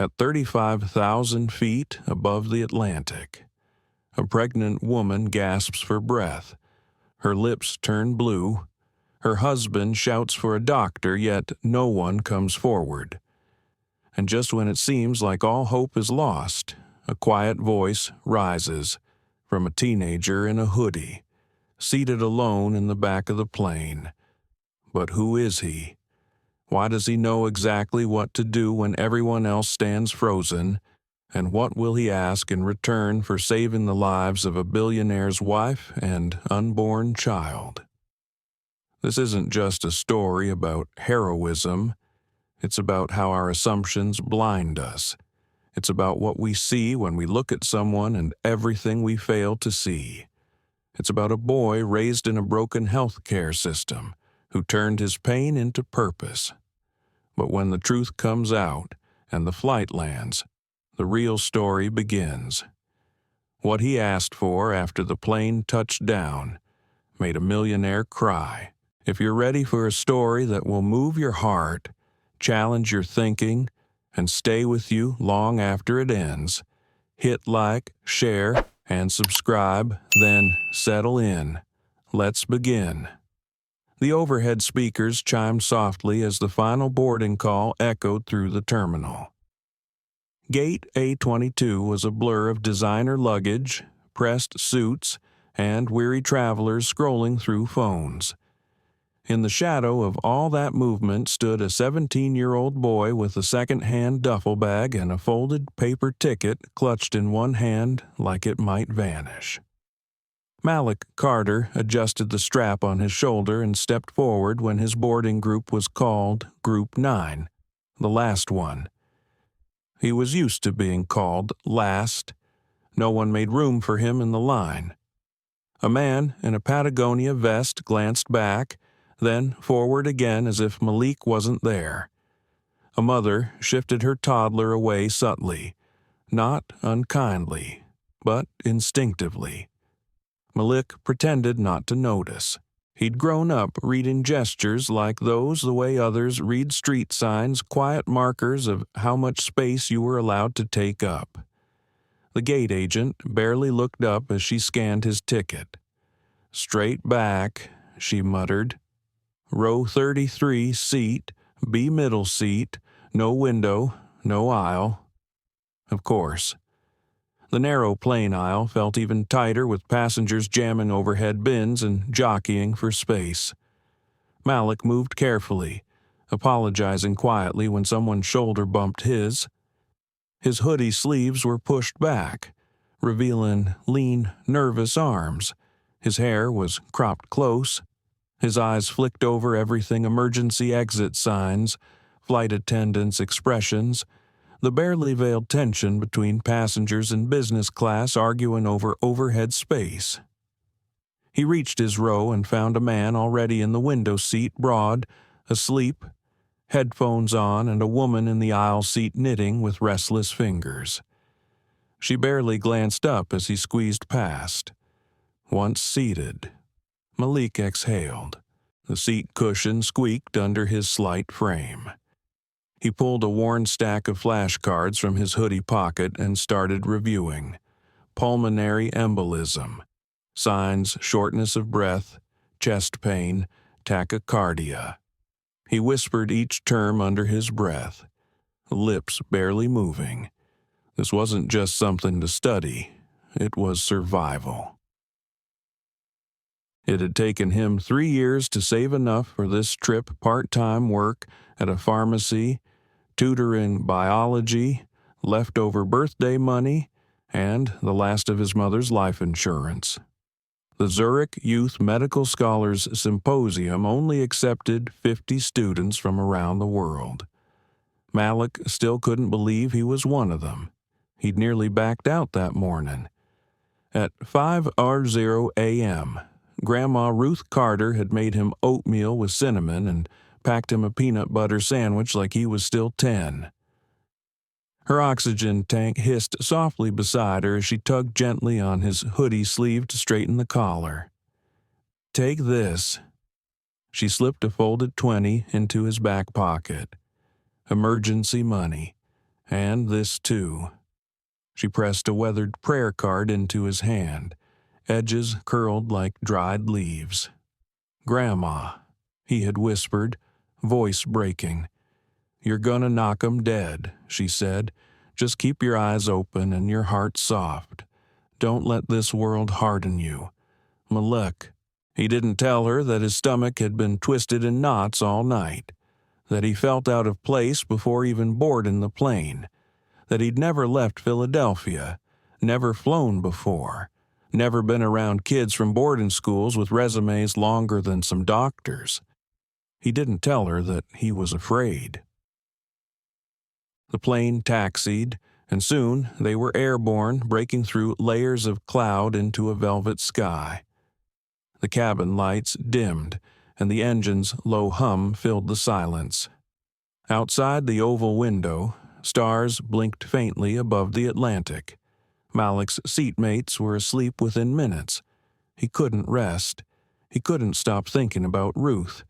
At 35,000 feet above the Atlantic, a pregnant woman gasps for breath. Her lips turn blue. Her husband shouts for a doctor, yet no one comes forward. And just when it seems like all hope is lost, a quiet voice rises from a teenager in a hoodie, seated alone in the back of the plane. But who is he? Why does he know exactly what to do when everyone else stands frozen? And what will he ask in return for saving the lives of a billionaire's wife and unborn child? This isn't just a story about heroism. It's about how our assumptions blind us. It's about what we see when we look at someone and everything we fail to see. It's about a boy raised in a broken healthcare system who turned his pain into purpose. But when the truth comes out and the flight lands, the real story begins. What he asked for after the plane touched down made a millionaire cry. If you're ready for a story that will move your heart, challenge your thinking, and stay with you long after it ends, hit like, share, and subscribe, then settle in. Let's begin. The overhead speakers chimed softly as the final boarding call echoed through the terminal. Gate A22 was a blur of designer luggage, pressed suits, and weary travelers scrolling through phones. In the shadow of all that movement stood a 17-year-old boy with a second-hand duffel bag and a folded paper ticket clutched in one hand like it might vanish. Malik Carter adjusted the strap on his shoulder and stepped forward when his boarding group was called Group 9, the last one. He was used to being called last. No one made room for him in the line. A man in a Patagonia vest glanced back, then forward again as if Malik wasn't there. A mother shifted her toddler away subtly, not unkindly, but instinctively. Malik pretended not to notice. He'd grown up reading gestures like those the way others read street signs, quiet markers of how much space you were allowed to take up. The gate agent barely looked up as she scanned his ticket. "Straight back," she muttered. "Row 33, seat, B middle seat, no window, no aisle." Of course. The narrow plane aisle felt even tighter with passengers jamming overhead bins and jockeying for space. Malik moved carefully, apologizing quietly when someone's shoulder bumped his. His hoodie sleeves were pushed back, revealing lean, nervous arms. His hair was cropped close. His eyes flicked over everything: emergency exit signs, flight attendants' expressions, the barely veiled tension between passengers in business class arguing over overhead space. He reached his row and found a man already in the window seat, broad, asleep, headphones on, and a woman in the aisle seat knitting with restless fingers. She barely glanced up as he squeezed past. Once seated, Malik exhaled. The seat cushion squeaked under his slight frame. He pulled a worn stack of flashcards from his hoodie pocket and started reviewing. Pulmonary embolism. Signs: shortness of breath, chest pain, tachycardia. He whispered each term under his breath, lips barely moving. This wasn't just something to study. It was survival. It had taken him 3 years to save enough for this trip, part-time work at a pharmacy, tutoring biology, leftover birthday money, and the last of his mother's life insurance. The Zurich Youth Medical Scholars Symposium only accepted 50 students from around the world. Malik still couldn't believe he was one of them. He'd nearly backed out that morning. At 5:00 a.m., Grandma Ruth Carter had made him oatmeal with cinnamon and packed him a peanut butter sandwich like he was still 10. Her oxygen tank hissed softly beside her as she tugged gently on his hoodie sleeve to straighten the collar. "Take this." She slipped a folded 20 into his back pocket. Emergency money. And this too. She pressed a weathered prayer card into his hand, edges curled like dried leaves. "Grandma," he had whispered, voice breaking. "You're gonna knock 'em dead," she said. "Just keep your eyes open and your heart soft. Don't let this world harden you. Malek." He didn't tell her that his stomach had been twisted in knots all night, that he felt out of place before even boarding the plane, that he'd never left Philadelphia, never flown before, never been around kids from boarding schools with resumes longer than some doctors. He didn't tell her that he was afraid. The plane taxied, and soon they were airborne, breaking through layers of cloud into a velvet sky. The cabin lights dimmed, and the engine's low hum filled the silence. Outside the oval window, stars blinked faintly above the Atlantic. Malek's seatmates were asleep within minutes. He couldn't rest. He couldn't stop thinking about Ruth,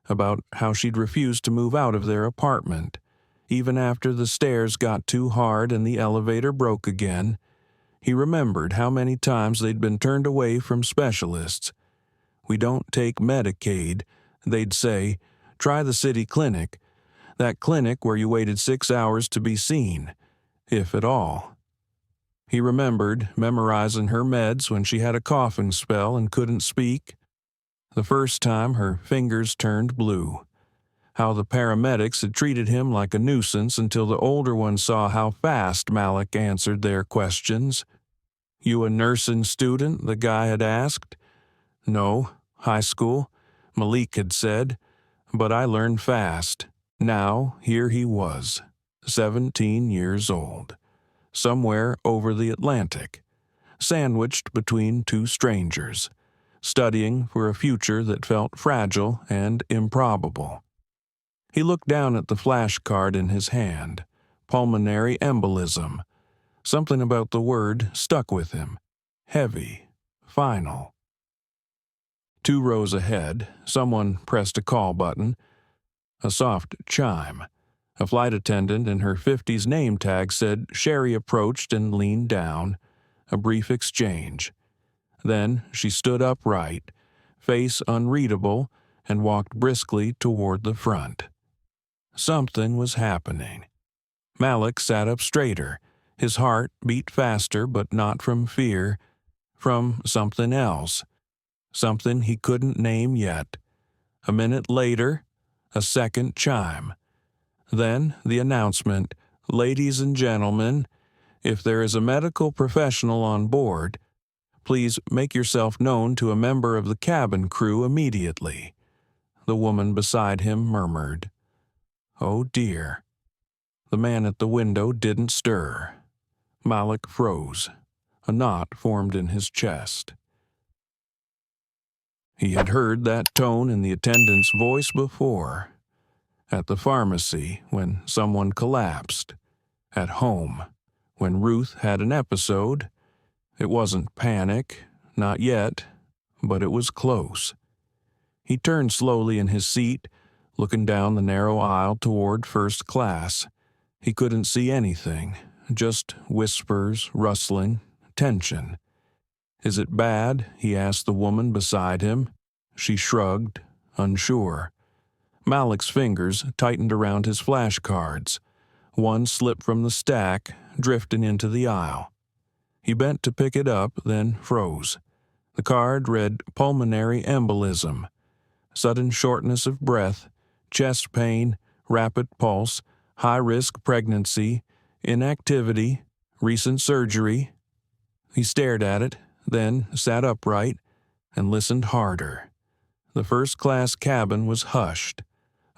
about how she'd refused to move out of their apartment. Even after the stairs got too hard and the elevator broke again, he remembered how many times they'd been turned away from specialists. "We don't take Medicaid," they'd say. "Try the city clinic, that clinic where you waited 6 hours to be seen, if at all." He remembered memorizing her meds when she had a coughing spell and couldn't speak. The first time her fingers turned blue. How the paramedics had treated him like a nuisance until the older ones saw how fast Malek answered their questions. "You a nursing student?" the guy had asked. "No, high school," Malik had said, "but I learned fast." Now here he was, 17 years old, somewhere over the Atlantic, sandwiched between two strangers, studying for a future that felt fragile and improbable. He looked down at the flashcard in his hand. Pulmonary embolism. Something about the word stuck with him. Heavy. Final. 2 rows ahead, someone pressed a call button. A soft chime. A flight attendant in her 50s name tag said Sherry approached and leaned down. A brief exchange. Then she stood upright, face unreadable, and walked briskly toward the front. Something was happening. Malek sat up straighter. His heart beat faster, but not from fear, from something else. Something he couldn't name yet. A minute later, a second chime. Then the announcement, "Ladies and gentlemen, if there is a medical professional on board, please make yourself known to a member of the cabin crew immediately." The woman beside him murmured, "Oh dear." The man at the window didn't stir. Malek froze. A knot formed in his chest. He had heard that tone in the attendant's voice before. At the pharmacy, when someone collapsed. At home, when Ruth had an episode. It wasn't panic, not yet, but it was close. He turned slowly in his seat, looking down the narrow aisle toward first class. He couldn't see anything, just whispers, rustling, tension. "Is it bad?" he asked the woman beside him. She shrugged, unsure. Malek's fingers tightened around his flashcards. One slipped from the stack, drifting into the aisle. He bent to pick it up, then froze. The card read pulmonary embolism. Sudden shortness of breath, chest pain, rapid pulse, high-risk pregnancy, inactivity, recent surgery. He stared at it, then sat upright and listened harder. The first-class cabin was hushed,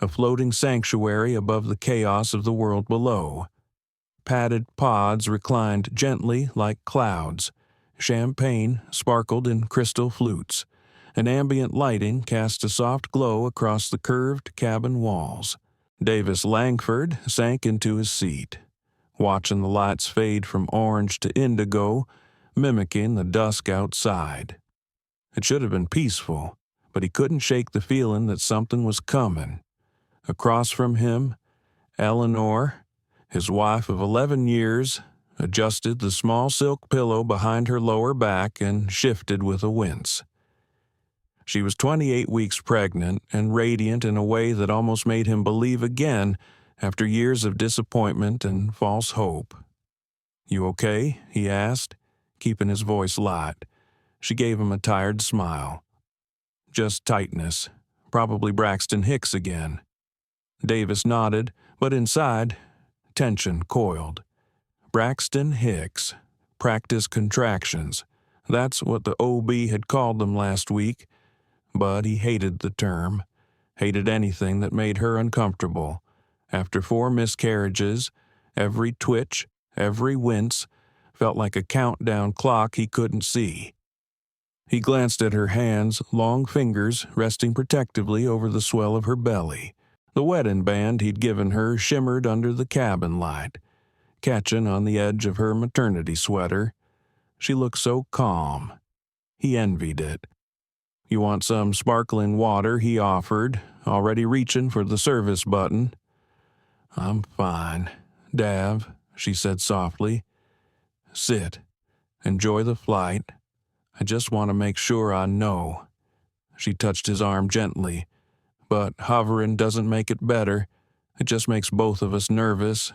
a floating sanctuary above the chaos of the world below. Padded pods reclined gently like clouds. Champagne sparkled in crystal flutes, and ambient lighting cast a soft glow across the curved cabin walls. Davis Langford sank into his seat, watching the lights fade from orange to indigo, mimicking the dusk outside. It should have been peaceful, but he couldn't shake the feeling that something was coming. Across from him, Eleanor, His wife of 11 years adjusted the small silk pillow behind her lower back and shifted with a wince. She was 28 weeks pregnant and radiant in a way that almost made him believe again after years of disappointment and false hope. "You okay?" he asked, keeping his voice light. She gave him a tired smile. "Just tightness. Probably Braxton Hicks again." Davis nodded, but inside, tension coiled. Braxton Hicks. Practice contractions. That's what the OB had called them last week, but he hated the term, hated anything that made her uncomfortable. After 4 miscarriages, every twitch, every wince, felt like a countdown clock he couldn't see. He glanced at her hands, long fingers resting protectively over the swell of her belly. The wedding band he'd given her shimmered under the cabin light, catching on the edge of her maternity sweater. She looked so calm. He envied it. "You want some sparkling water?" he offered, already reaching for the service button. "I'm fine, Dav," she said softly. "Sit. Enjoy the flight. I just want to make sure I know." She touched his arm gently. "But hovering doesn't make it better. It just makes both of us nervous."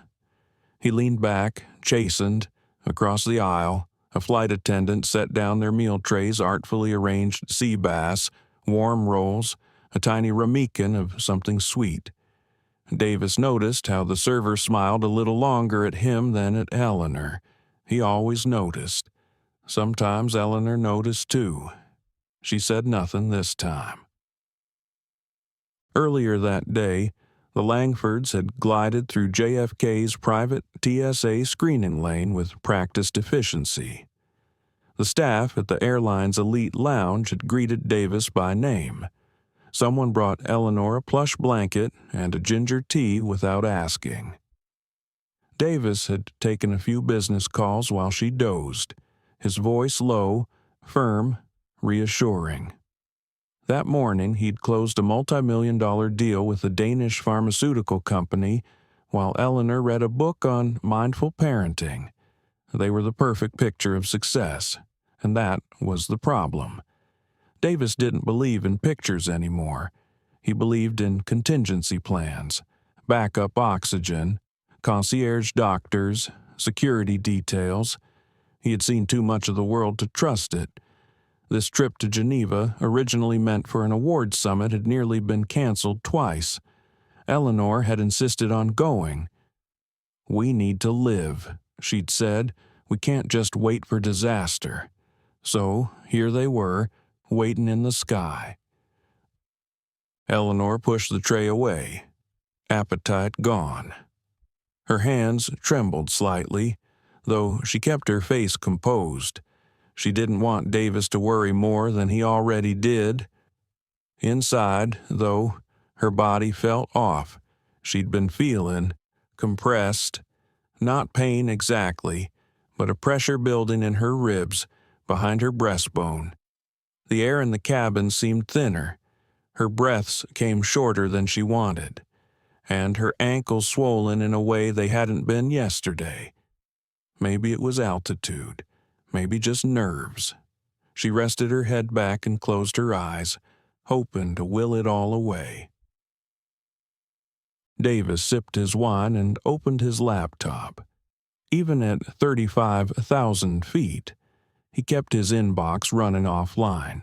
He leaned back, chastened, across the aisle. A flight attendant set down their meal trays, artfully arranged sea bass, warm rolls, a tiny ramekin of something sweet. Davis noticed how the server smiled a little longer at him than at Eleanor. He always noticed. Sometimes Eleanor noticed too. She said nothing this time. Earlier that day, the Langfords had glided through JFK's private TSA screening lane with practiced efficiency. The staff at the airline's elite lounge had greeted Davis by name. Someone brought Eleanor a plush blanket and a ginger tea without asking. Davis had taken a few business calls while she dozed, his voice low, firm, reassuring. That morning, he'd closed a multi-million-dollar deal with a Danish pharmaceutical company while Eleanor read a book on mindful parenting. They were the perfect picture of success, and that was the problem. Davis didn't believe in pictures anymore. He believed in contingency plans, backup oxygen, concierge doctors, security details. He had seen too much of the world to trust it. This trip to Geneva, originally meant for an awards summit, had nearly been canceled twice. Eleanor had insisted on going. "We need to live," she'd said. "We can't just wait for disaster." So here they were, waiting in the sky. Eleanor pushed the tray away. Appetite gone. Her hands trembled slightly, though she kept her face composed. She didn't want Davis to worry more than he already did. Inside, though, her body felt off. She'd been feeling compressed, not pain exactly, but a pressure building in her ribs, behind her breastbone. The air in the cabin seemed thinner. Her breaths came shorter than she wanted, and her ankles swollen in a way they hadn't been yesterday. Maybe it was altitude. Maybe just nerves. She rested her head back and closed her eyes, hoping to will it all away. Davis sipped his wine and opened his laptop. Even at 35,000 feet, he kept his inbox running offline.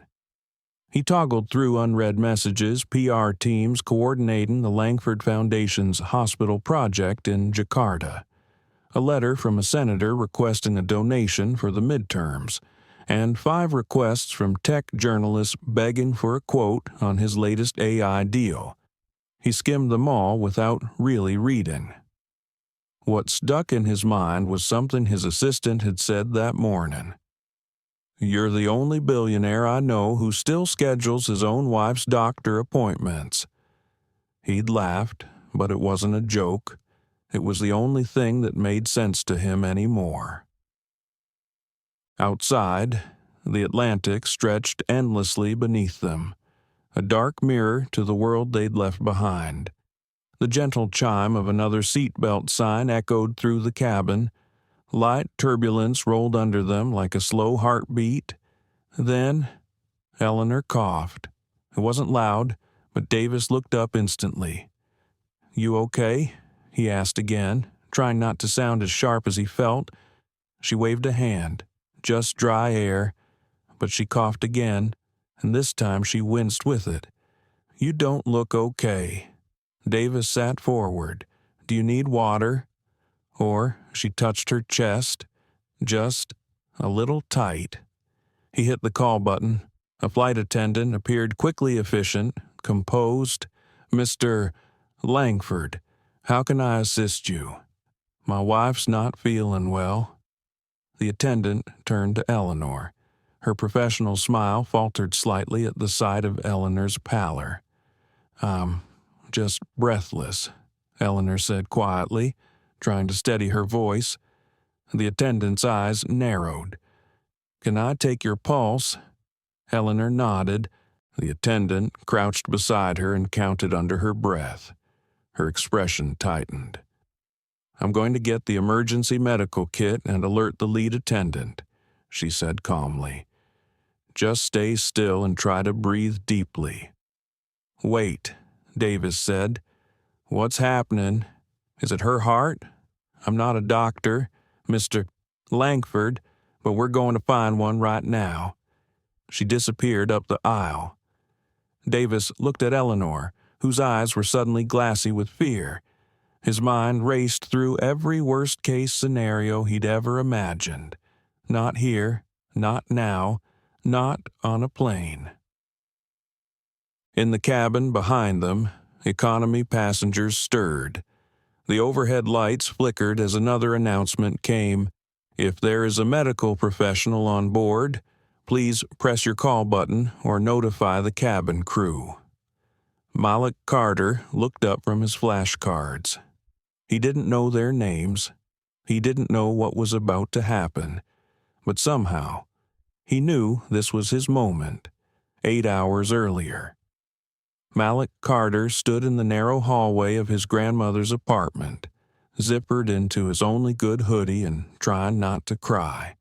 He toggled through unread messages, PR teams coordinating the Langford Foundation's hospital project in Jakarta, a letter from a senator requesting a donation for the midterms, and 5 requests from tech journalists begging for a quote on his latest AI deal. He skimmed them all without really reading. What stuck in his mind was something his assistant had said that morning. "You're the only billionaire I know who still schedules his own wife's doctor appointments." He'd laughed, but it wasn't a joke. It was the only thing that made sense to him anymore. Outside, the Atlantic stretched endlessly beneath them, a dark mirror to the world they'd left behind. The gentle chime of another seatbelt sign echoed through the cabin. Light turbulence rolled under them like a slow heartbeat. Then Eleanor coughed. It wasn't loud, but Davis looked up instantly. "You okay?" he asked again, trying not to sound as sharp as he felt. She waved a hand. Just dry air. But she coughed again, and this time she winced with it. "You don't look okay." Davis sat forward. "Do you need water?" Or she touched her chest, just a little tight. He hit the call button. A flight attendant appeared quickly efficient, composed. "Mr. Langford, how can I assist you?" "My wife's not feeling well." The attendant turned to Eleanor. Her professional smile faltered slightly at the sight of Eleanor's pallor. "I'm just breathless," Eleanor said quietly, trying to steady her voice. The attendant's eyes narrowed. "Can I take your pulse?" Eleanor nodded. The attendant crouched beside her and counted under her breath. Her expression tightened. "I'm going to get the emergency medical kit and alert the lead attendant," she said calmly. "Just stay still and try to breathe deeply." "Wait," Davis said. "What's happening? Is it her heart? I'm not a doctor, Mr. Langford, but we're going to find one right now." She disappeared up the aisle. Davis looked at Eleanor, whose eyes were suddenly glassy with fear. His mind raced through every worst-case scenario he'd ever imagined. Not here, not now, not on a plane. In the cabin behind them, economy passengers stirred. The overhead lights flickered as another announcement came. "If there is a medical professional on board, please press your call button or notify the cabin crew." Malik Carter looked up from his flashcards. He didn't know their names. He didn't know what was about to happen. But somehow, he knew this was his moment, 8 hours earlier. Malik Carter stood in the narrow hallway of his grandmother's apartment, zippered into his only good hoodie and trying not to cry.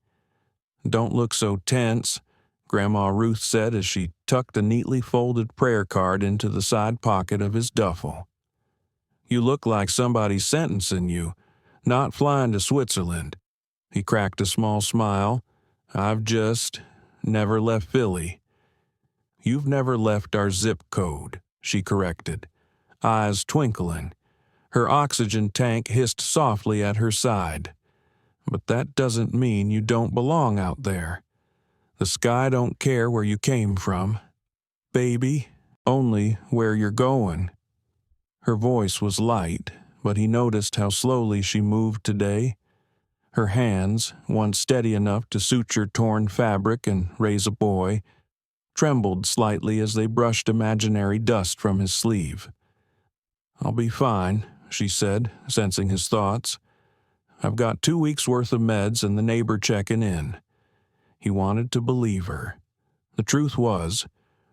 "Don't look so tense," Grandma Ruth said as she tucked a neatly folded prayer card into the side pocket of his duffel. "You look like somebody's sentencing you, not flying to Switzerland." He cracked a small smile. "I've just never left Philly." "You've never left our zip code," she corrected, eyes twinkling. Her oxygen tank hissed softly at her side. "But that doesn't mean you don't belong out there. The sky don't care where you came from, baby, only where you're going." Her voice was light, but he noticed how slowly she moved today. Her hands, once steady enough to suture torn fabric and raise a boy, trembled slightly as they brushed imaginary dust from his sleeve. "I'll be fine," she said, sensing his thoughts. "I've got 2 weeks' worth of meds and the neighbor checking in." He wanted to believe her. The truth was,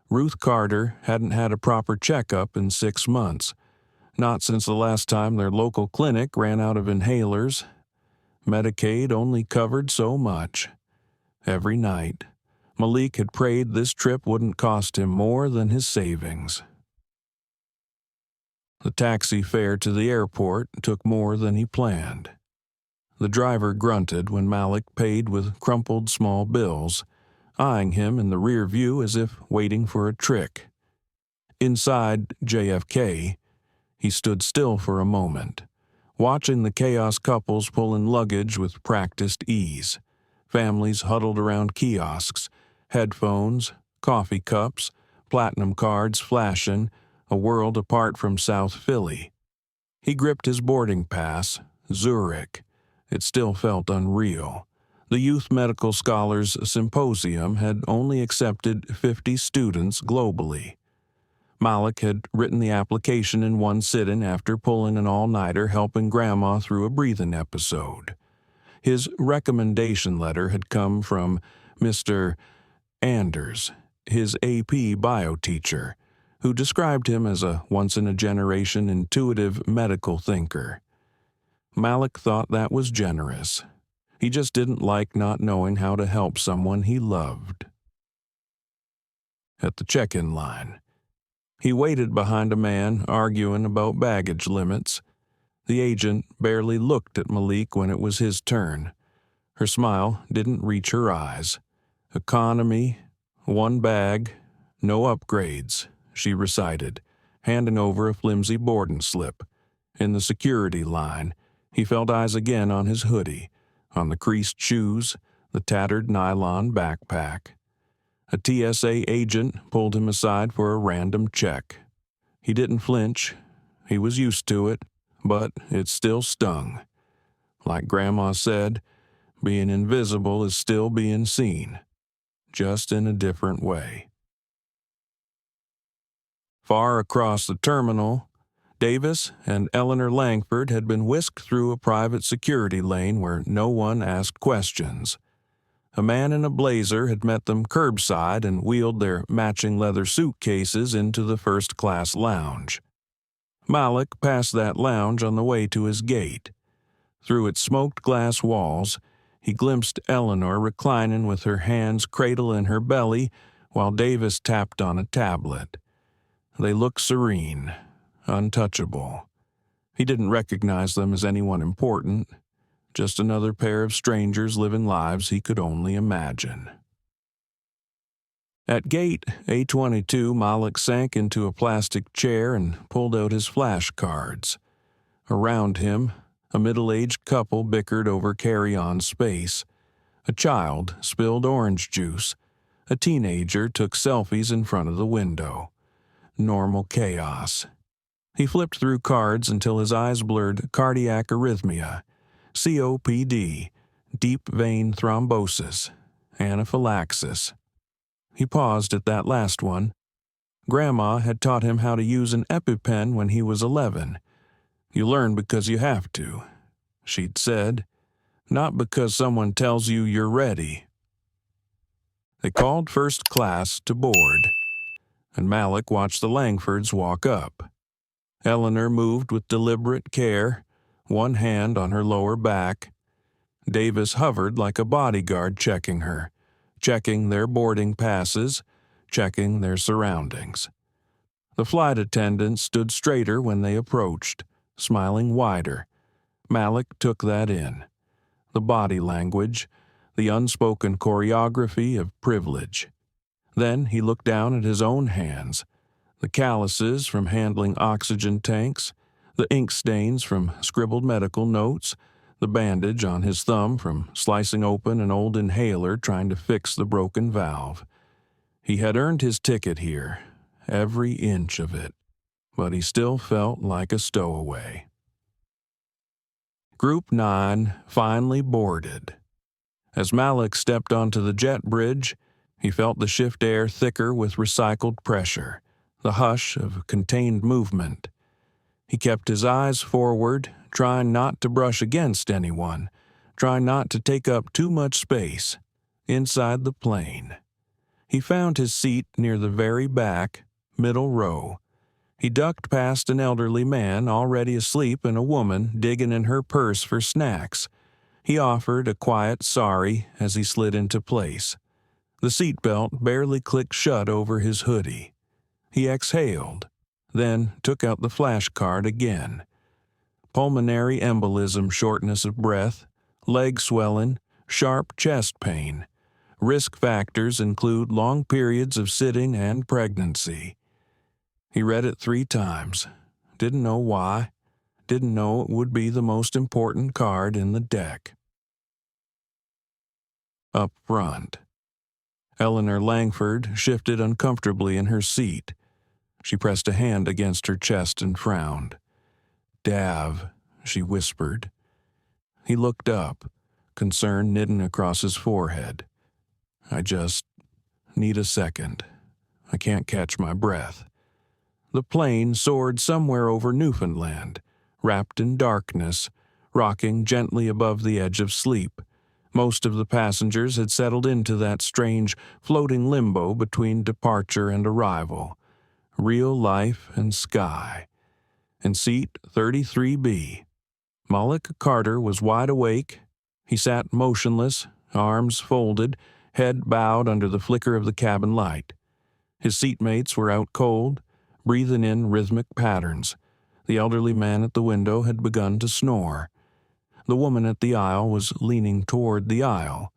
Ruth Carter hadn't had a proper checkup in 6 months, not since the last time their local clinic ran out of inhalers. Medicaid only covered so much. Every night, Malik had prayed this trip wouldn't cost him more than his savings. The taxi fare to the airport took more than he planned. The driver grunted when Malik paid with crumpled small bills, eyeing him in the rear view as if waiting for a trick. Inside JFK, he stood still for a moment, watching the chaos couples pulling luggage with practiced ease. Families huddled around kiosks, headphones, coffee cups, platinum cards flashing, a world apart from South Philly. He gripped his boarding pass, Zurich. It still felt unreal. The Youth Medical Scholars Symposium had only accepted 50 students globally. Malik had written the application in one sitting after pulling an all-nighter helping Grandma through a breathing episode. His recommendation letter had come from Mr. Anders, his AP bio teacher, who described him as a once-in-a-generation intuitive medical thinker. Malik thought that was generous. He just didn't like not knowing how to help someone he loved. At the check-in line, he waited behind a man arguing about baggage limits. The agent barely looked at Malik when it was his turn. Her smile didn't reach her eyes. "Economy, 1 bag, no upgrades," she recited, handing over a flimsy boarding slip. In the security line, he felt eyes again on his hoodie, on the creased shoes, the tattered nylon backpack. A TSA agent pulled him aside for a random check. He didn't flinch. He was used to it, but it still stung. Like Grandma said, being invisible is still being seen, just in a different way. Far across the terminal, Davis and Eleanor Langford had been whisked through a private security lane where no one asked questions. A man in a blazer had met them curbside and wheeled their matching leather suitcases into the first-class lounge. Malik passed that lounge on the way to his gate. Through its smoked glass walls, he glimpsed Eleanor reclining with her hands cradled in her belly while Davis tapped on a tablet. They looked serene, untouchable. He didn't recognize them as anyone important. Just another pair of strangers living lives he could only imagine. At gate A22, Malik sank into a plastic chair and pulled out his flashcards. Around him, a middle-aged couple bickered over carry-on space. A child spilled orange juice. A teenager took selfies in front of the window. Normal chaos. He flipped through cards until his eyes blurred cardiac arrhythmia, COPD, deep vein thrombosis, anaphylaxis. He paused at that last one. Grandma had taught him how to use an EpiPen when he was 11. "You learn because you have to," she'd said, "not because someone tells you you're ready." They called first class to board, and Malik watched the Langfords walk up. Eleanor moved with deliberate care, one hand on her lower back. Davis hovered like a bodyguard checking her, checking their boarding passes, checking their surroundings. The flight attendant stood straighter when they approached, smiling wider. Malik took that in. The body language, the unspoken choreography of privilege. Then he looked down at his own hands, the calluses from handling oxygen tanks, the ink stains from scribbled medical notes, the bandage on his thumb from slicing open an old inhaler trying to fix the broken valve. He had earned his ticket here, every inch of it, but he still felt like a stowaway. Group 9 finally boarded. As Malik stepped onto the jet bridge, he felt the shift air thicker with recycled pressure, the hush of contained movement. He kept his eyes forward, trying not to brush against anyone, trying not to take up too much space inside the plane. He found his seat near the very back, middle row. He ducked past an elderly man already asleep and a woman digging in her purse for snacks. He offered a quiet sorry as he slid into place. The seatbelt barely clicked shut over his hoodie. He exhaled, then took out the flash card again. Pulmonary embolism, shortness of breath, leg swelling, sharp chest pain. Risk factors include long periods of sitting and pregnancy. He read it 3 times. Didn't know why. Didn't know it would be the most important card in the deck. Up front. Eleanor Langford shifted uncomfortably in her seat. She pressed a hand against her chest and frowned. "Dav," she whispered. He looked up, concern knitting across his forehead. "I just need a second. I can't catch my breath." The plane soared somewhere over Newfoundland, wrapped in darkness, rocking gently above the edge of sleep. Most of the passengers had settled into that strange, floating limbo between departure and arrival. Real Life and Sky. In seat 33B, Malik Carter was wide awake. He sat motionless, arms folded, head bowed under the flicker of the cabin light. His seatmates were out cold, breathing in rhythmic patterns. The elderly man at the window had begun to snore. The woman at the aisle was leaning toward the aisle,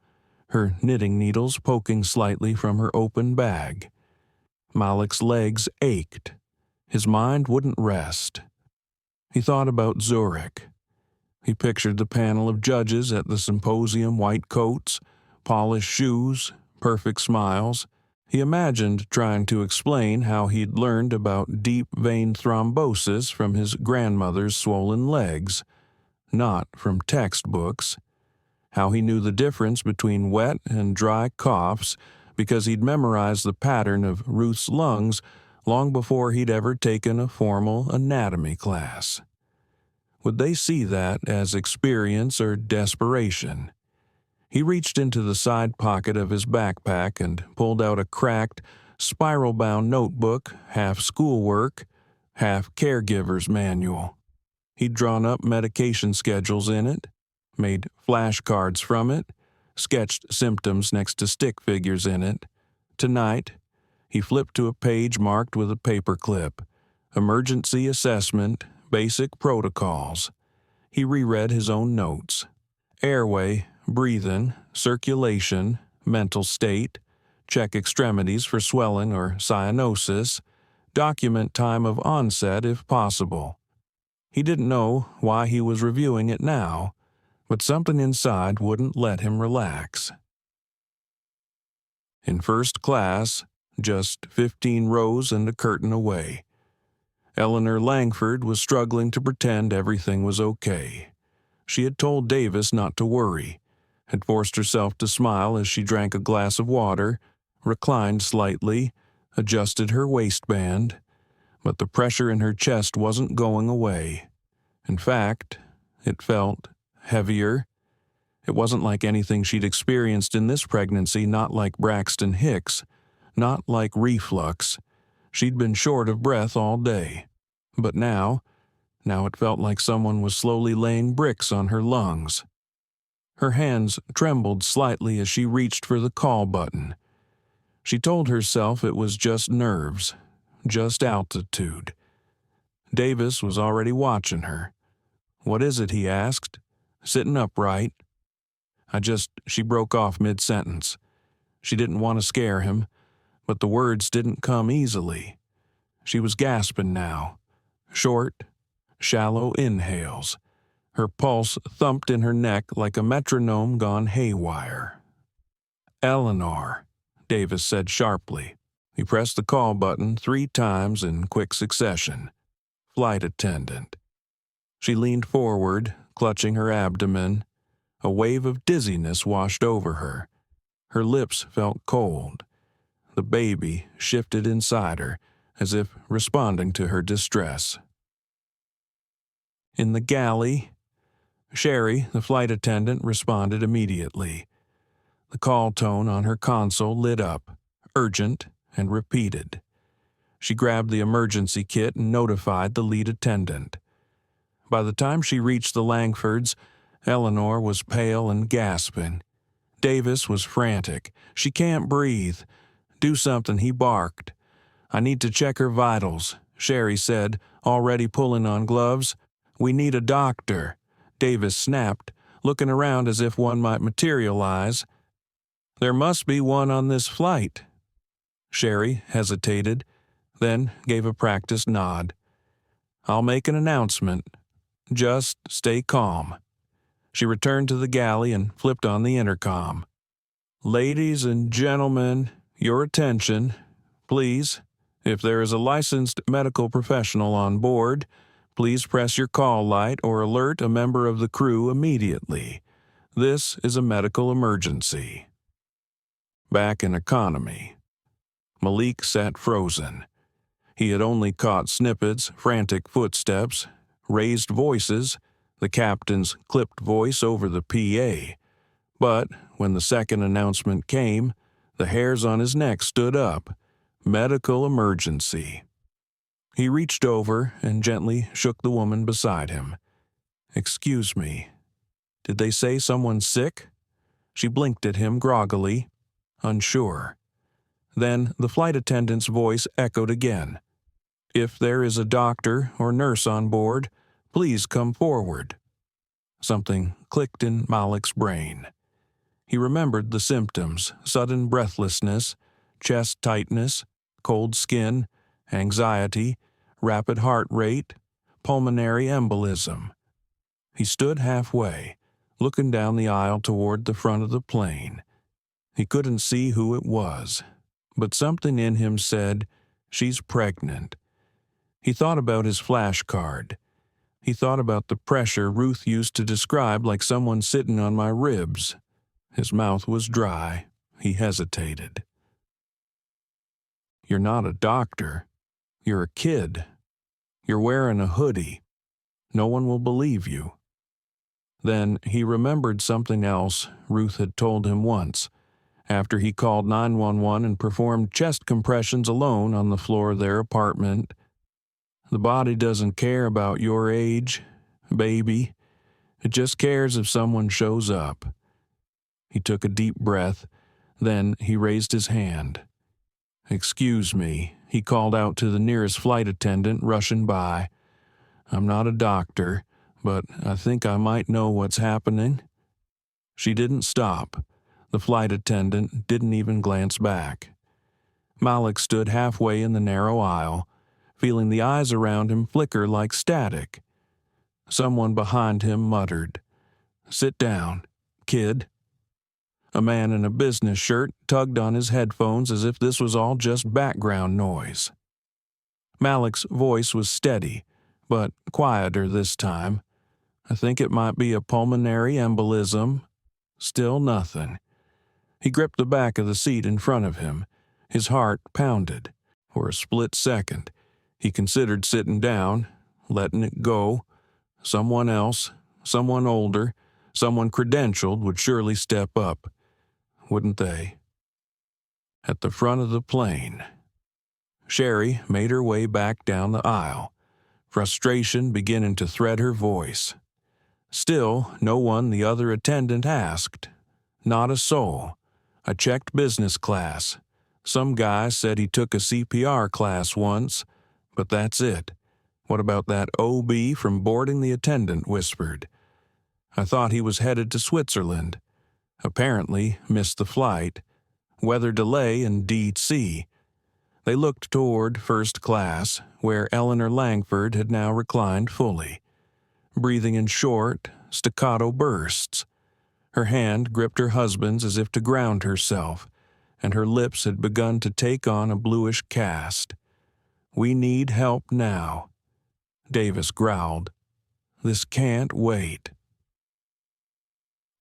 her knitting needles poking slightly from her open bag. Malik's legs ached. His mind wouldn't rest. He thought about Zurich. He pictured the panel of judges at the symposium, white coats, polished shoes, perfect smiles. He imagined trying to explain how he'd learned about deep vein thrombosis from his grandmother's swollen legs, not from textbooks. How he knew the difference between wet and dry coughs because he'd memorized the pattern of Ruth's lungs long before he'd ever taken a formal anatomy class. Would they see that as experience or desperation? He reached into the side pocket of his backpack and pulled out a cracked, spiral-bound notebook, half schoolwork, half caregiver's manual. He'd drawn up medication schedules in it, made flashcards from it, sketched symptoms next to stick figures in it. Tonight, he flipped to a page marked with a paperclip, Emergency Assessment, Basic Protocols. He reread his own notes. Airway, breathing, circulation, mental state, check extremities for swelling or cyanosis, document time of onset if possible. He didn't know why he was reviewing it now, but something inside wouldn't let him relax. In first class, just 15 rows and a curtain away, Eleanor Langford was struggling to pretend everything was okay. She had told Davis not to worry, had forced herself to smile as she drank a glass of water, reclined slightly, adjusted her waistband, but the pressure in her chest wasn't going away. In fact, it felt heavier. It wasn't like anything she'd experienced in this pregnancy, not like Braxton Hicks, not like reflux. She'd been short of breath all day. But now it felt like someone was slowly laying bricks on her lungs. Her hands trembled slightly as she reached for the call button. She told herself it was just nerves, just altitude. Davis was already watching her. "What is it?" he asked, sitting upright. She broke off mid-sentence. She didn't want to scare him, but the words didn't come easily. She was gasping now. Short, shallow inhales. Her pulse thumped in her neck like a metronome gone haywire. "Eleanor," Davis said sharply. He pressed the call button 3 times in quick succession. "Flight attendant." She leaned forward, clutching her abdomen. A wave of dizziness washed over her. Her lips felt cold. The baby shifted inside her, as if responding to her distress. In the galley, Sherry, the flight attendant, responded immediately. The call tone on her console lit up, urgent and repeated. She grabbed the emergency kit and notified the lead attendant. By the time she reached the Langfords, Eleanor was pale and gasping. Davis was frantic. "She can't breathe." "Do something," he barked. "I need to check her vitals," Sherry said, already pulling on gloves. "We need a doctor," Davis snapped, looking around as if one might materialize. "There must be one on this flight." Sherry hesitated, then gave a practiced nod. "I'll make an announcement. Just stay calm." She returned to the galley and flipped on the intercom. "Ladies and gentlemen, your attention, please. If there is a licensed medical professional on board, please press your call light or alert a member of the crew immediately. This is a medical emergency." Back in economy, Malik sat frozen. He had only caught snippets, frantic footsteps, raised voices, the captain's clipped voice over the PA. But when the second announcement came, the hairs on his neck stood up. Medical emergency. He reached over and gently shook the woman beside him. "Excuse me. Did they say someone's sick?" She blinked at him groggily, unsure. Then the flight attendant's voice echoed again. "If there is a doctor or nurse on board, please come forward." Something clicked in Malik's brain. He remembered the symptoms: sudden breathlessness, chest tightness, cold skin, anxiety, rapid heart rate, pulmonary embolism. He stood halfway, looking down the aisle toward the front of the plane. He couldn't see who it was, but something in him said, "She's pregnant." He thought about his flashcard. He thought about the pressure Ruth used to describe like someone sitting on my ribs. His mouth was dry. He hesitated. "You're not a doctor. You're a kid. You're wearing a hoodie. No one will believe you." Then he remembered something else Ruth had told him once, after he called 911 and performed chest compressions alone on the floor of their apartment. "The body doesn't care about your age, baby. It just cares if someone shows up." He took a deep breath, then he raised his hand. "Excuse me," he called out to the nearest flight attendant rushing by. "I'm not a doctor, but I think I might know what's happening." She didn't stop. The flight attendant didn't even glance back. Malik stood halfway in the narrow aisle, feeling the eyes around him flicker like static. Someone behind him muttered, "Sit down, kid." A man in a business shirt tugged on his headphones as if this was all just background noise. Malik's voice was steady, but quieter this time. "I think it might be a pulmonary embolism." Still nothing. He gripped the back of the seat in front of him. His heart pounded. For a split second, he considered sitting down, letting it go. Someone else, someone older, someone credentialed would surely step up. Wouldn't they? At the front of the plane, Sherry made her way back down the aisle, frustration beginning to thread her voice. Still, no one the other attendant asked. Not a soul. I checked business class. Some guy said he took a CPR class once, but that's it. What about that OB from boarding? The attendant whispered. I thought he was headed to Switzerland. Apparently missed the flight. Weather delay in D.C. They looked toward first class, where Eleanor Langford had now reclined fully, breathing in short, staccato bursts. Her hand gripped her husband's as if to ground herself, and her lips had begun to take on a bluish cast. We need help now. Davis growled. This can't wait.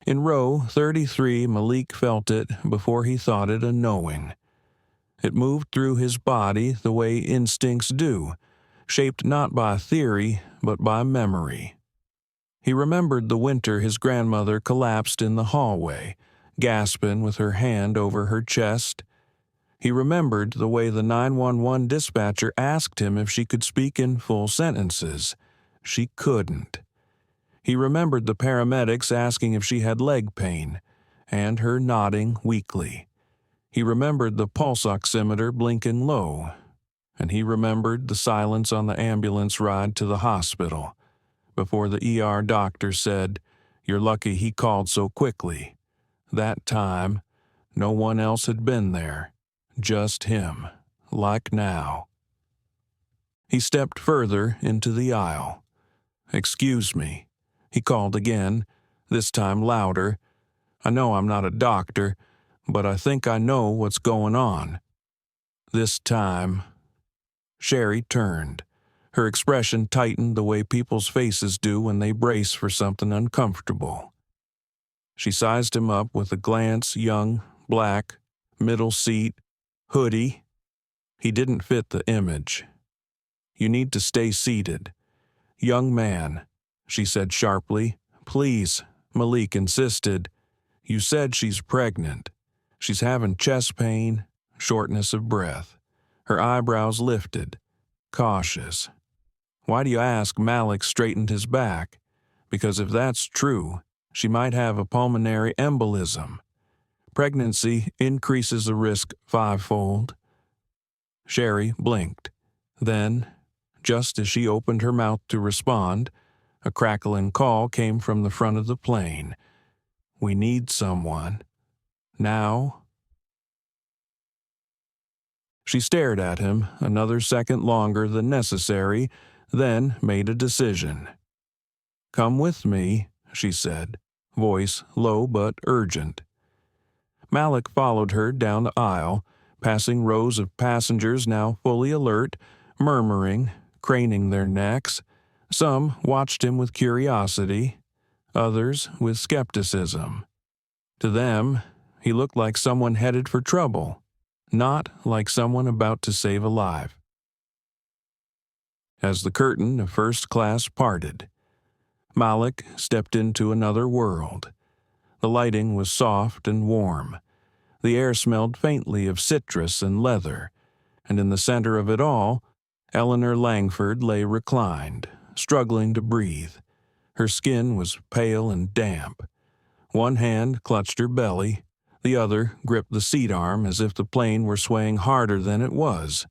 In row 33, Malik felt it before he thought it a knowing. It moved through his body the way instincts do, shaped not by theory, but by memory. He remembered the winter his grandmother collapsed in the hallway, gasping with her hand over her chest. He remembered the way the 911 dispatcher asked him if she could speak in full sentences. She couldn't. He remembered the paramedics asking if she had leg pain, and her nodding weakly. He remembered the pulse oximeter blinking low, and he remembered the silence on the ambulance ride to the hospital, before the ER doctor said, You're lucky he called so quickly. That time, no one else had been there, just him, like now. He stepped further into the aisle. Excuse me. He called again, this time louder. I know I'm not a doctor, but I think I know what's going on. This time, Sherry turned. Her expression tightened the way people's faces do when they brace for something uncomfortable. She sized him up with a glance, young, black, middle seat, hoodie. He didn't fit the image. You need to stay seated. Young man, she said sharply. Please, Malik insisted. You said she's pregnant. She's having chest pain, shortness of breath. Her eyebrows lifted. cautious. "Why do you ask?" Malik straightened his back. "Because if that's true, she might have a pulmonary embolism. Pregnancy increases the risk fivefold." Sherry blinked. Then, just as she opened her mouth to respond, a crackling call came from the front of the plane. "We need someone. Now." She stared at him another second longer than necessary, then made a decision. "Come with me," she said, voice low but urgent. Malik followed her down the aisle, passing rows of passengers now fully alert, murmuring, craning their necks. Some watched him with curiosity, others with skepticism. To them, he looked like someone headed for trouble, not like someone about to save a life. As the curtain of first class parted, Malik stepped into another world. The lighting was soft and warm. The air smelled faintly of citrus and leather, and in the center of it all, Eleanor Langford lay reclined, struggling to breathe. Her skin was pale and damp. One hand clutched her belly, the other gripped the seat arm as if the plane were swaying harder than it was.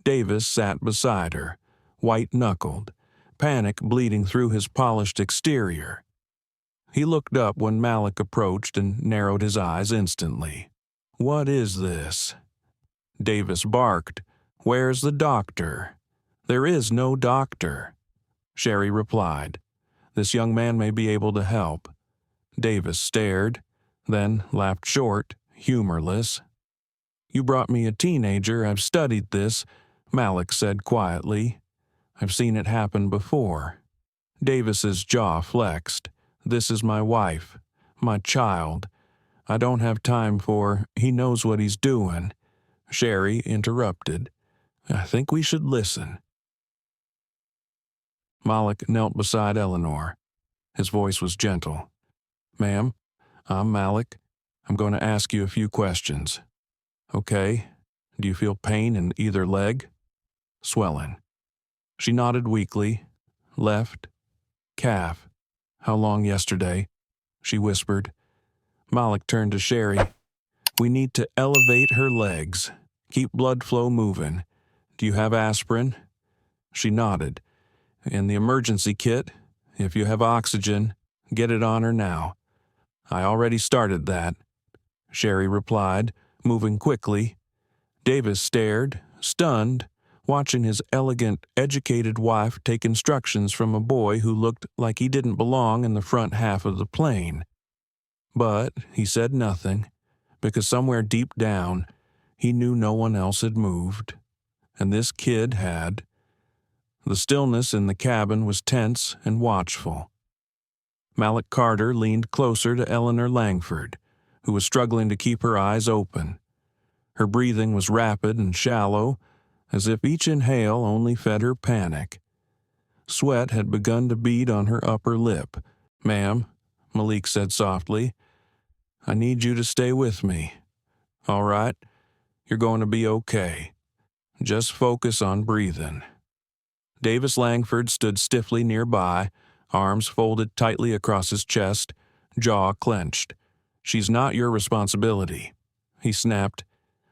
Davis sat beside her, white-knuckled, panic bleeding through his polished exterior. He looked up when Malik approached and narrowed his eyes instantly. "What is this?" Davis barked. "Where's the doctor?" "There is no doctor," Sherry replied. "This young man may be able to help." Davis stared, then laughed short, humorless. "You brought me a teenager. I've studied this," Malik said quietly. "I've seen it happen before." Davis's jaw flexed. "This is my wife, my child. I don't have time for, he knows what he's doing." Sherry interrupted. "I think we should listen." Malik knelt beside Eleanor. His voice was gentle. "Ma'am, I'm Malik. I'm going to ask you a few questions." "Okay. Do you feel pain in either leg?" "Swelling." She nodded weakly. "Left? Calf. How long yesterday?" she whispered. Malik turned to Sherry. "We need to elevate her legs. Keep blood flow moving. Do you have aspirin?" She nodded. "In the emergency kit. If you have oxygen, get it on her now." "I already started that," Sherry replied, moving quickly. Davis stared, stunned, watching his elegant, educated wife take instructions from a boy who looked like he didn't belong in the front half of the plane. But he said nothing, because somewhere deep down, he knew no one else had moved, and this kid had. The stillness in the cabin was tense and watchful. Malik Carter leaned closer to Eleanor Langford, who was struggling to keep her eyes open. Her breathing was rapid and shallow, as if each inhale only fed her panic. Sweat had begun to bead on her upper lip. "Ma'am," Malik said softly, "I need you to stay with me. All right? You're going to be okay. Just focus on breathing." Davis Langford stood stiffly nearby, arms folded tightly across his chest, jaw clenched. "She's not your responsibility," he snapped.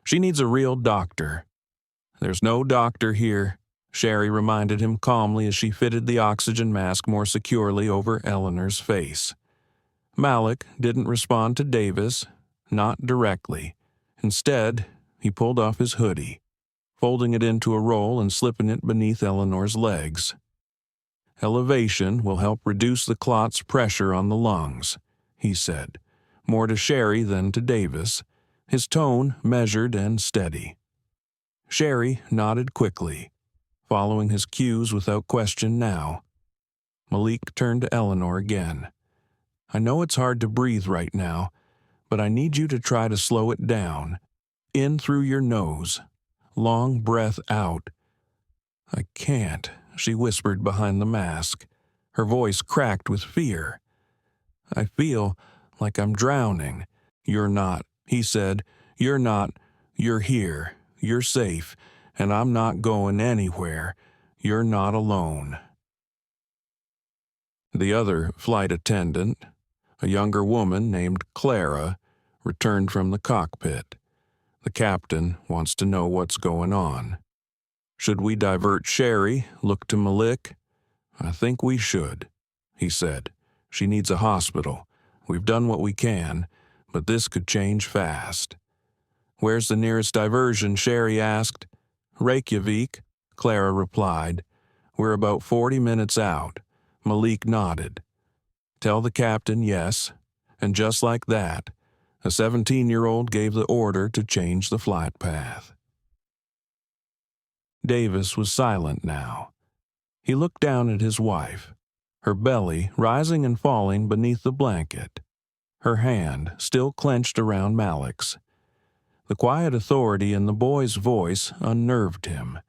"She needs a real doctor." "There's no doctor here," Sherry reminded him calmly as she fitted the oxygen mask more securely over Eleanor's face. Malik didn't respond to Davis, not directly. Instead, he pulled off his hoodie, folding it into a roll and slipping it beneath Eleanor's legs. "Elevation will help reduce the clot's pressure on the lungs," he said, more to Sherry than to Davis, his tone measured and steady. Sherry nodded quickly, following his cues without question now. Malik turned to Eleanor again. "I know it's hard to breathe right now, but I need you to try to slow it down. In through your nose. Long breath out." "I can't," she whispered behind the mask. Her voice cracked with fear. "I feel like I'm drowning." "You're not," he said. "You're not. You're here. You're safe. and I'm not going anywhere. You're not alone." The other flight attendant, a younger woman named Clara, returned from the cockpit. "The captain wants to know what's going on. Should we divert Sherry, look to Malik?" "I think we should," he said. "She needs a hospital. We've done what we can, but this could change fast." "Where's the nearest diversion?" Sherry asked. "Reykjavik," Clara replied. "We're about 40 minutes out." Malik nodded. "Tell the captain yes." And just like that, a 17-year-old gave the order to change the flight path. Davis was silent now. He looked down at his wife, her belly rising and falling beneath the blanket, her hand still clenched around Malik's. The quiet authority in the boy's voice unnerved him,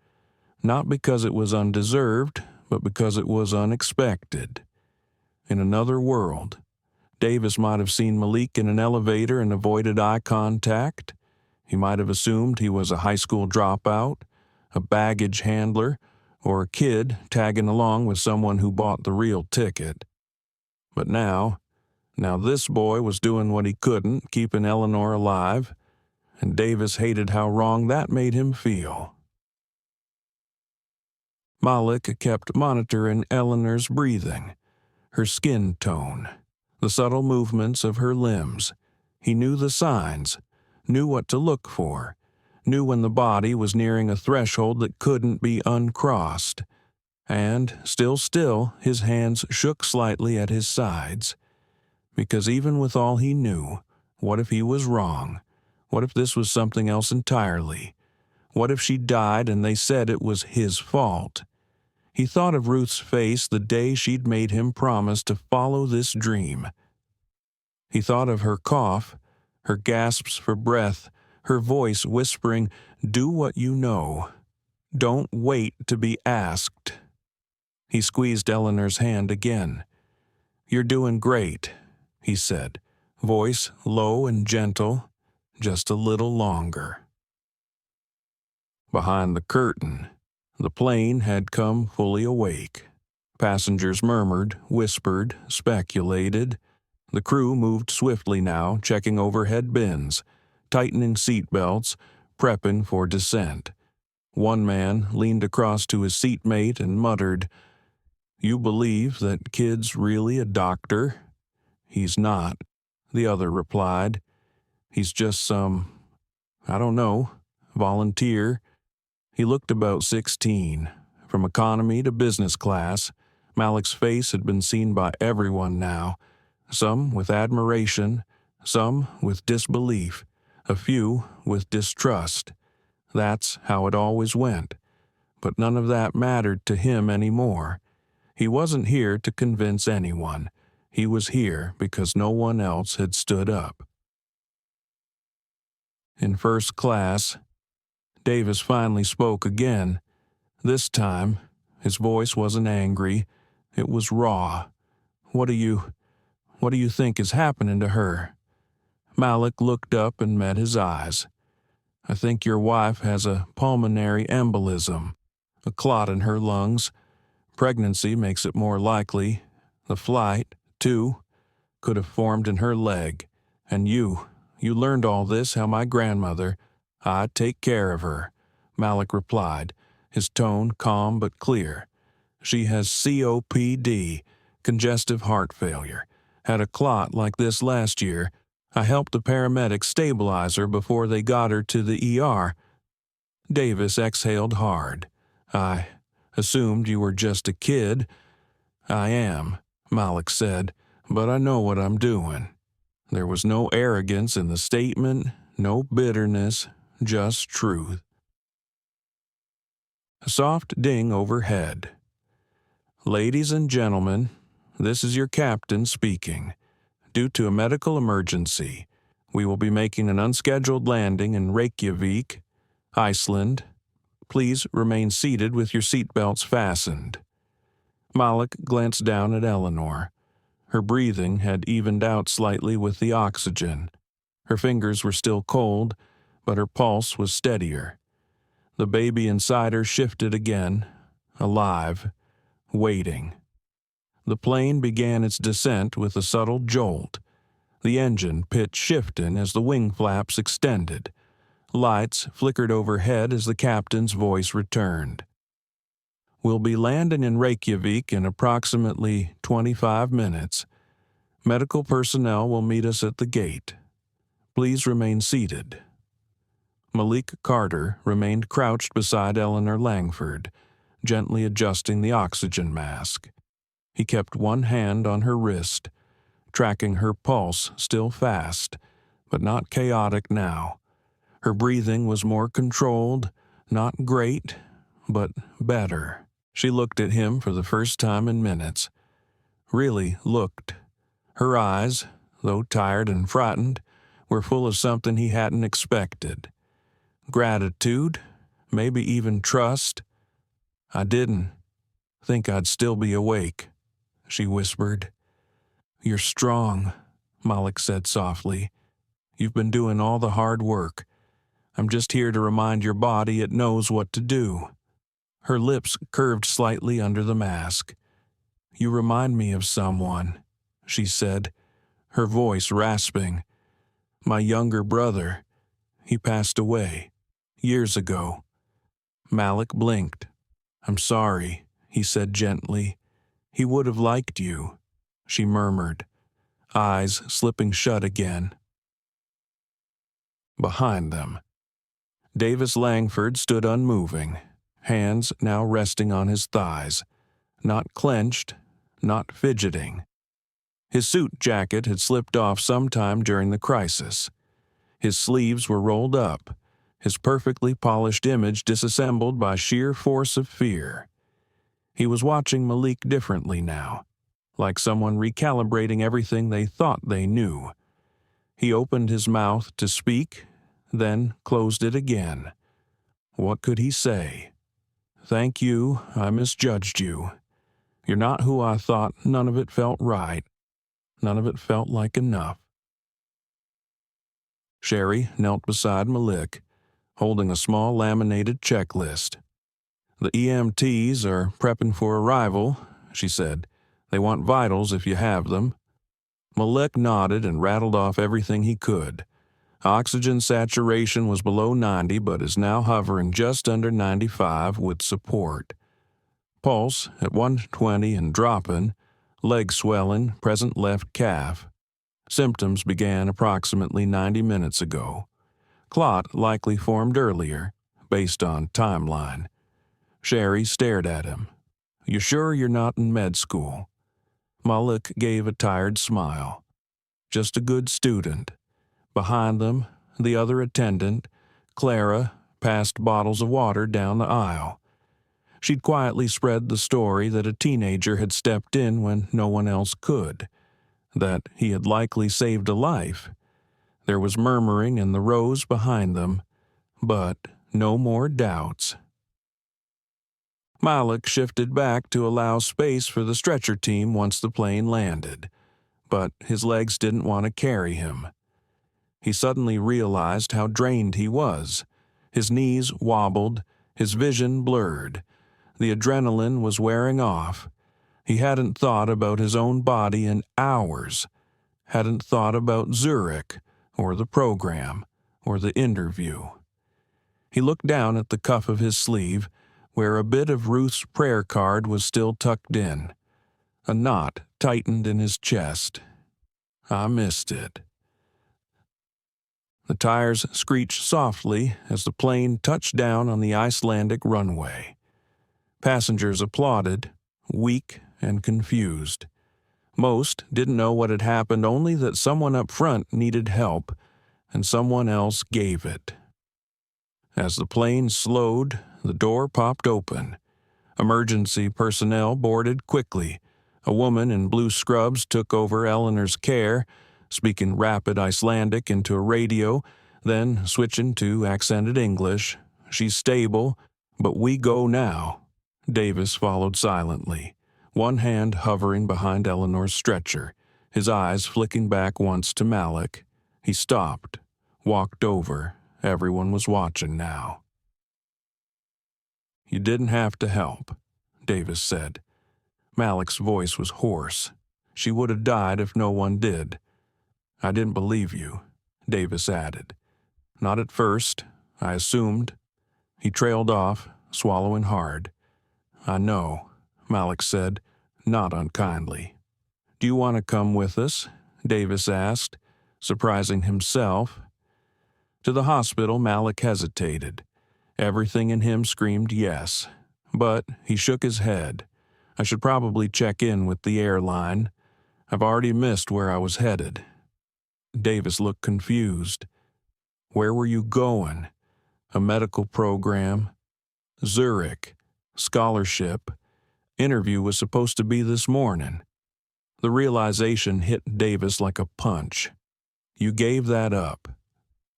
not because it was undeserved, but because it was unexpected. In another world, Davis might have seen Malik in an elevator and avoided eye contact. He might have assumed he was a high school dropout, a baggage handler, or a kid tagging along with someone who bought the real ticket. But now this boy was doing what he couldn't, keeping Eleanor alive, and Davis hated how wrong that made him feel. Malik kept monitoring Eleanor's breathing, her skin tone, the subtle movements of her limbs. He knew the signs, knew what to look for, knew when the body was nearing a threshold that couldn't be uncrossed. And, still, his hands shook slightly at his sides. Because even with all he knew, what if he was wrong? What if this was something else entirely? What if she died and they said it was his fault? He thought of Ruth's face the day she'd made him promise to follow this dream. He thought of her cough, her gasps for breath, her voice whispering, "Do what you know. Don't wait to be asked." He squeezed Eleanor's hand again. "You're doing great," he said, voice low and gentle, "just a little longer." Behind the curtain, the plane had come fully awake. Passengers murmured, whispered, speculated. The crew moved swiftly now, checking overhead bins, tightening seat belts, prepping for descent. One man leaned across to his seatmate and muttered, "You believe that kid's really a doctor?" "He's not," the other replied. "He's just I don't know, volunteer." He looked about 16. From economy to business class, Malik's face had been seen by everyone now, some with admiration, some with disbelief, a few with distrust. That's how it always went. But none of that mattered to him anymore. He wasn't here to convince anyone. He was here because no one else had stood up. In first class, Davis finally spoke again. This time, his voice wasn't angry. It was raw. What do you think is happening to her?" Malik looked up and met his eyes. "I think your wife has a pulmonary embolism, a clot in her lungs. Pregnancy makes it more likely. The flight, too, could have formed in her leg. And you learned all this, how my grandmother—" "I'd take care of her," Malik replied, his tone calm but clear. "She has COPD, congestive heart failure. Had a clot like this last year. I helped the paramedics stabilize her before they got her to the ER." Davis exhaled hard. "I assumed you were just a kid." "I am," Malik said, "but I know what I'm doing." There was no arrogance in the statement, no bitterness, just truth. A soft ding overhead. "Ladies and gentlemen, this is your captain speaking. Due to a medical emergency, we will be making an unscheduled landing in Reykjavik, Iceland. Please remain seated with your seatbelts fastened." Malik glanced down at Eleanor. Her breathing had evened out slightly with the oxygen. Her fingers were still cold, but her pulse was steadier. The baby inside her shifted again, alive, waiting. The plane began its descent with a subtle jolt. The engine pitch shifted as the wing flaps extended. Lights flickered overhead as the captain's voice returned. "We'll be landing in Reykjavik in approximately 25 minutes. Medical personnel will meet us at the gate. Please remain seated." Malik Carter remained crouched beside Eleanor Langford, gently adjusting the oxygen mask. He kept one hand on her wrist, tracking her pulse still fast, but not chaotic now. Her breathing was more controlled, not great, but better. She looked at him for the first time in minutes. Really looked. Her eyes, though tired and frightened, were full of something he hadn't expected. Gratitude, maybe even trust. "I didn't think I'd still be awake," she whispered. "You're strong," Malik said softly. "You've been doing all the hard work. I'm just here to remind your body it knows what to do." Her lips curved slightly under the mask. "You remind me of someone," she said, her voice rasping. "My younger brother. He passed away years ago." Malik blinked. "I'm sorry," he said gently. "He would have liked you," she murmured, eyes slipping shut again. Behind them, Davis Langford stood unmoving, hands now resting on his thighs, not clenched, not fidgeting. His suit jacket had slipped off sometime during the crisis. His sleeves were rolled up, his perfectly polished image disassembled by sheer force of fear. He was watching Malik differently now, like someone recalibrating everything they thought they knew. He opened his mouth to speak, then closed it again. What could he say? "Thank you, I misjudged you. You're not who I thought. None of it felt right. None of it felt like enough." Sherry knelt beside Malik, holding a small laminated checklist. "The EMTs are prepping for arrival," she said. "They want vitals if you have them." Malik nodded and rattled off everything he could. Oxygen saturation was below 90 but is now hovering just under 95 with support. Pulse at 120 and dropping, leg swelling, present left calf. Symptoms began approximately 90 minutes ago. Clot likely formed earlier, based on timeline. Sherry stared at him. "You sure you're not in med school?" Malik gave a tired smile. "Just a good student." Behind them, the other attendant, Clara, passed bottles of water down the aisle. She'd quietly spread the story that a teenager had stepped in when no one else could, that he had likely saved a life. There was murmuring in the rows behind them, but no more doubts. Malik shifted back to allow space for the stretcher team once the plane landed, but his legs didn't want to carry him. He suddenly realized how drained he was. His knees wobbled, his vision blurred. The adrenaline was wearing off. He hadn't thought about his own body in hours, hadn't thought about Zurich, or the program, or the interview. He looked down at the cuff of his sleeve, where a bit of Ruth's prayer card was still tucked in. A knot tightened in his chest. "I missed it." The tires screeched softly as the plane touched down on the Icelandic runway. Passengers applauded, weak and confused. Most didn't know what had happened, only that someone up front needed help, and someone else gave it. As the plane slowed, the door popped open. Emergency personnel boarded quickly. A woman in blue scrubs took over Eleanor's care, speaking rapid Icelandic into a radio, then switching to accented English. "She's stable, but we go now." Davis followed silently, one hand hovering behind Eleanor's stretcher, his eyes flicking back once to Malik. He stopped, walked over. Everyone was watching now. You didn't have to help, Davis said. Malik's voice was hoarse. She would have died if no one did. I didn't believe you, Davis added. Not at first, I assumed. He trailed off, swallowing hard. I know, Malik said, not unkindly. Do you want to come with us? Davis asked, surprising himself. To the hospital, Malik hesitated. Everything in him screamed yes, but he shook his head. I should probably check in with the airline. I've already missed where I was headed. Davis looked confused. Where were you going? A medical program? Zurich. Scholarship. Interview was supposed to be this morning. The realization hit Davis like a punch. You gave that up.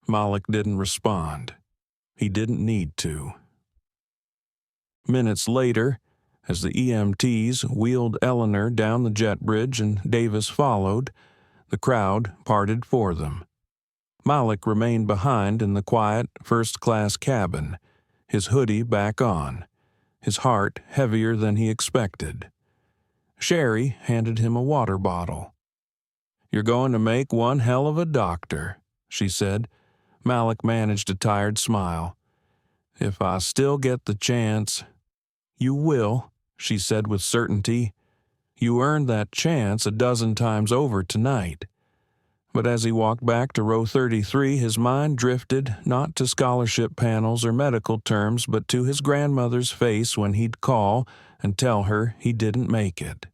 Malik didn't respond. He didn't need to. Minutes later, as the EMTs wheeled Eleanor down the jet bridge and Davis followed, the crowd parted for them. Malik remained behind in the quiet first-class cabin, his hoodie back on, his heart heavier than he expected. Sherry handed him a water bottle. You're going to make one hell of a doctor, she said. Malik managed a tired smile. If I still get the chance. You will, she said with certainty. You earned that chance a dozen times over tonight. But as he walked back to row 33, his mind drifted not to scholarship panels or medical terms, but to his grandmother's face when he'd call and tell her he didn't make it.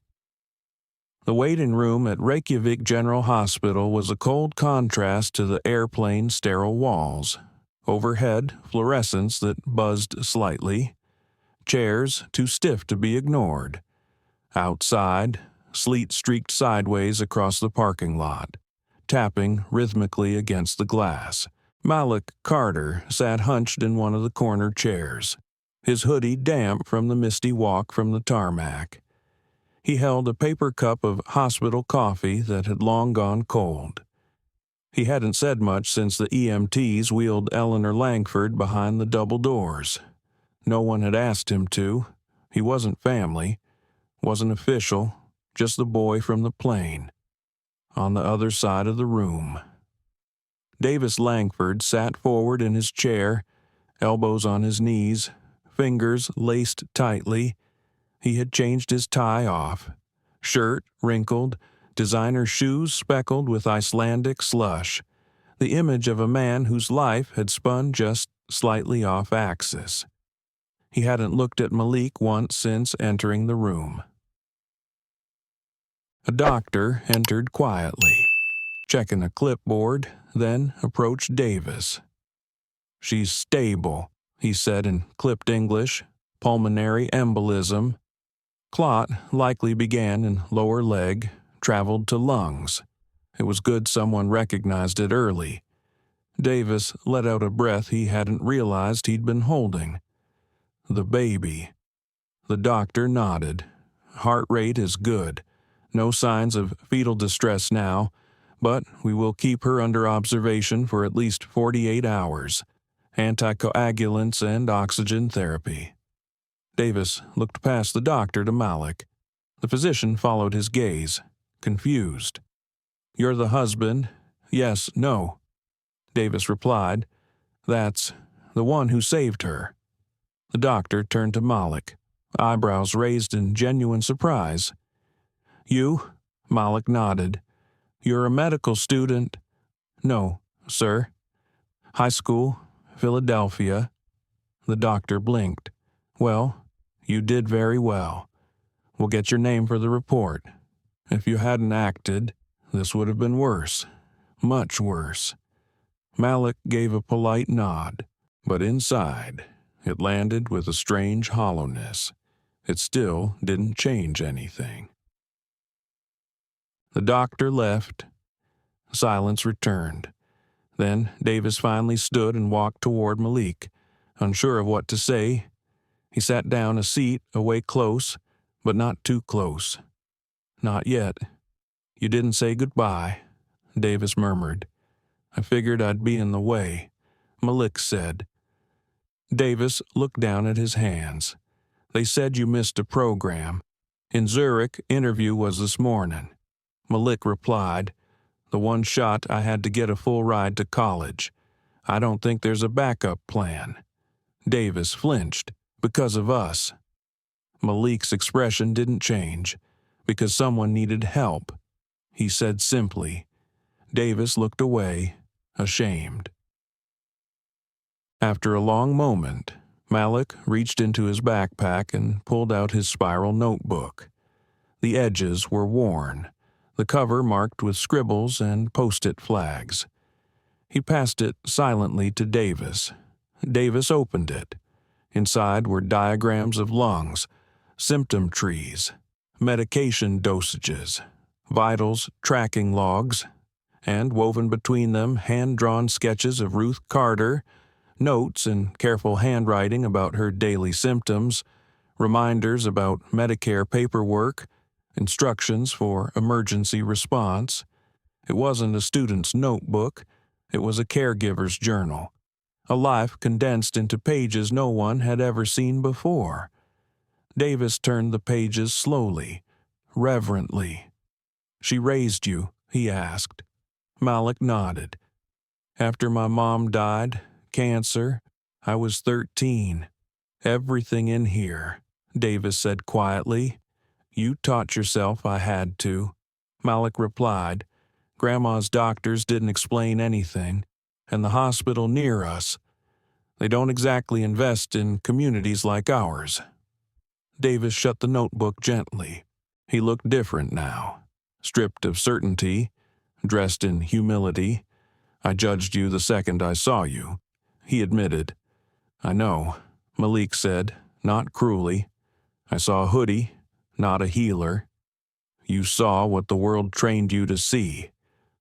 The waiting room at Reykjavik General Hospital was a cold contrast to the airplane sterile walls. Overhead, fluorescence that buzzed slightly. Chairs too stiff to be ignored. Outside, sleet streaked sideways across the parking lot, tapping rhythmically against the glass. Malik Carter sat hunched in one of the corner chairs, his hoodie damp from the misty walk from the tarmac. He held a paper cup of hospital coffee that had long gone cold. He hadn't said much since the EMTs wheeled Eleanor Langford behind the double doors. No one had asked him to. He wasn't family, wasn't official, just the boy from the plane. On the other side of the room. Davis Langford sat forward in his chair, elbows on his knees, fingers laced tightly. He had changed his tie off, shirt wrinkled, designer shoes speckled with Icelandic slush, the image of a man whose life had spun just slightly off axis. He hadn't looked at Malik once since entering the room. A doctor entered quietly, checking a clipboard, then approached Davis. She's stable, he said in clipped English. Pulmonary embolism. Clot likely began in lower leg, traveled to lungs. It was good someone recognized it early. Davis let out a breath he hadn't realized he'd been holding. The baby. The doctor nodded. Heart rate is good. No signs of fetal distress now, but we will keep her under observation for at least 48 hours. Anticoagulants and oxygen therapy. Davis looked past the doctor to Malik. The physician followed his gaze, confused. You're the husband? Yes, no. Davis replied. That's the one who saved her. The doctor turned to Malik, eyebrows raised in genuine surprise. You? Malik nodded. You're a medical student? No, sir. High school, Philadelphia. The doctor blinked. Well, you did very well. We'll get your name for the report. If you hadn't acted, this would have been worse. Much worse. Malik gave a polite nod, but inside, it landed with a strange hollowness. It still didn't change anything. The doctor left. Silence returned. Then Davis finally stood and walked toward Malik, unsure of what to say. He sat down a seat away close, but not too close. Not yet. You didn't say goodbye, Davis murmured. I figured I'd be in the way, Malik said. Davis looked down at his hands. They said you missed a program. In Zurich, interview was this morning. Malik replied, the one shot I had to get a full ride to college. I don't think there's a backup plan. Davis flinched. Because of us. Malik's expression didn't change. Because someone needed help. He said simply. Davis looked away, ashamed. After a long moment, Malik reached into his backpack and pulled out his spiral notebook. The edges were worn, the cover marked with scribbles and post-it flags. He passed it silently to Davis. Davis opened it. Inside were diagrams of lungs, symptom trees, medication dosages, vitals tracking logs, and woven between them hand-drawn sketches of Ruth Carter, notes in careful handwriting about her daily symptoms, reminders about Medicare paperwork, instructions for emergency response. It wasn't a student's notebook, it was a caregiver's journal, a life condensed into pages no one had ever seen before. Davis turned the pages slowly, reverently. She raised you, he asked. Malik nodded. After my mom died, cancer, I was 13. Everything in here, Davis said quietly. You taught yourself I had to. Malik replied. Grandma's doctors didn't explain anything, and the hospital near us. They don't exactly invest in communities like ours. Davis shut the notebook gently. He looked different now, stripped of certainty, dressed in humility. I judged you the second I saw you, he admitted. I know, Malik said, not cruelly. I saw a hoodie, not a healer. You saw what the world trained you to see,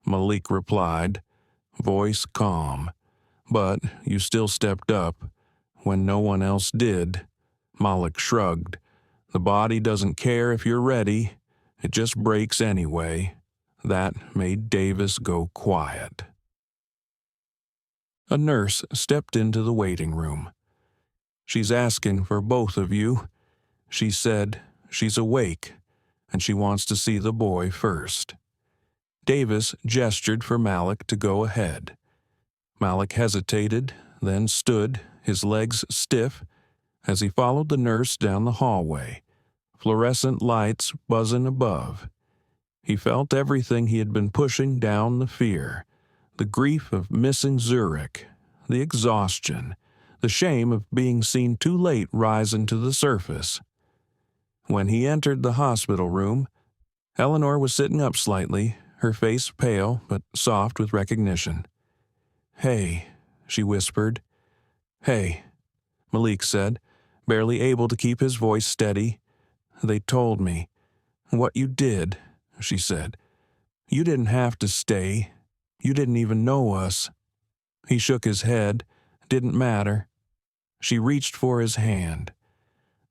Malik replied, voice calm. But you still stepped up when no one else did. Malik shrugged. The body doesn't care if you're ready. It just breaks anyway. That made Davis go quiet. A nurse stepped into the waiting room. She's asking for both of you. She said she's awake, and she wants to see the boy first. Davis gestured for Malik to go ahead. Malik hesitated, then stood, his legs stiff, as he followed the nurse down the hallway, fluorescent lights buzzing above. He felt everything he had been pushing down, the fear, the grief of missing Zurich, the exhaustion, the shame of being seen too late rising to the surface. When he entered the hospital room, Eleanor was sitting up slightly, her face pale but soft with recognition. Hey, she whispered. Hey, Malik said, barely able to keep his voice steady. They told me. What you did, she said. You didn't have to stay. You didn't even know us. He shook his head. Didn't matter. She reached for his hand.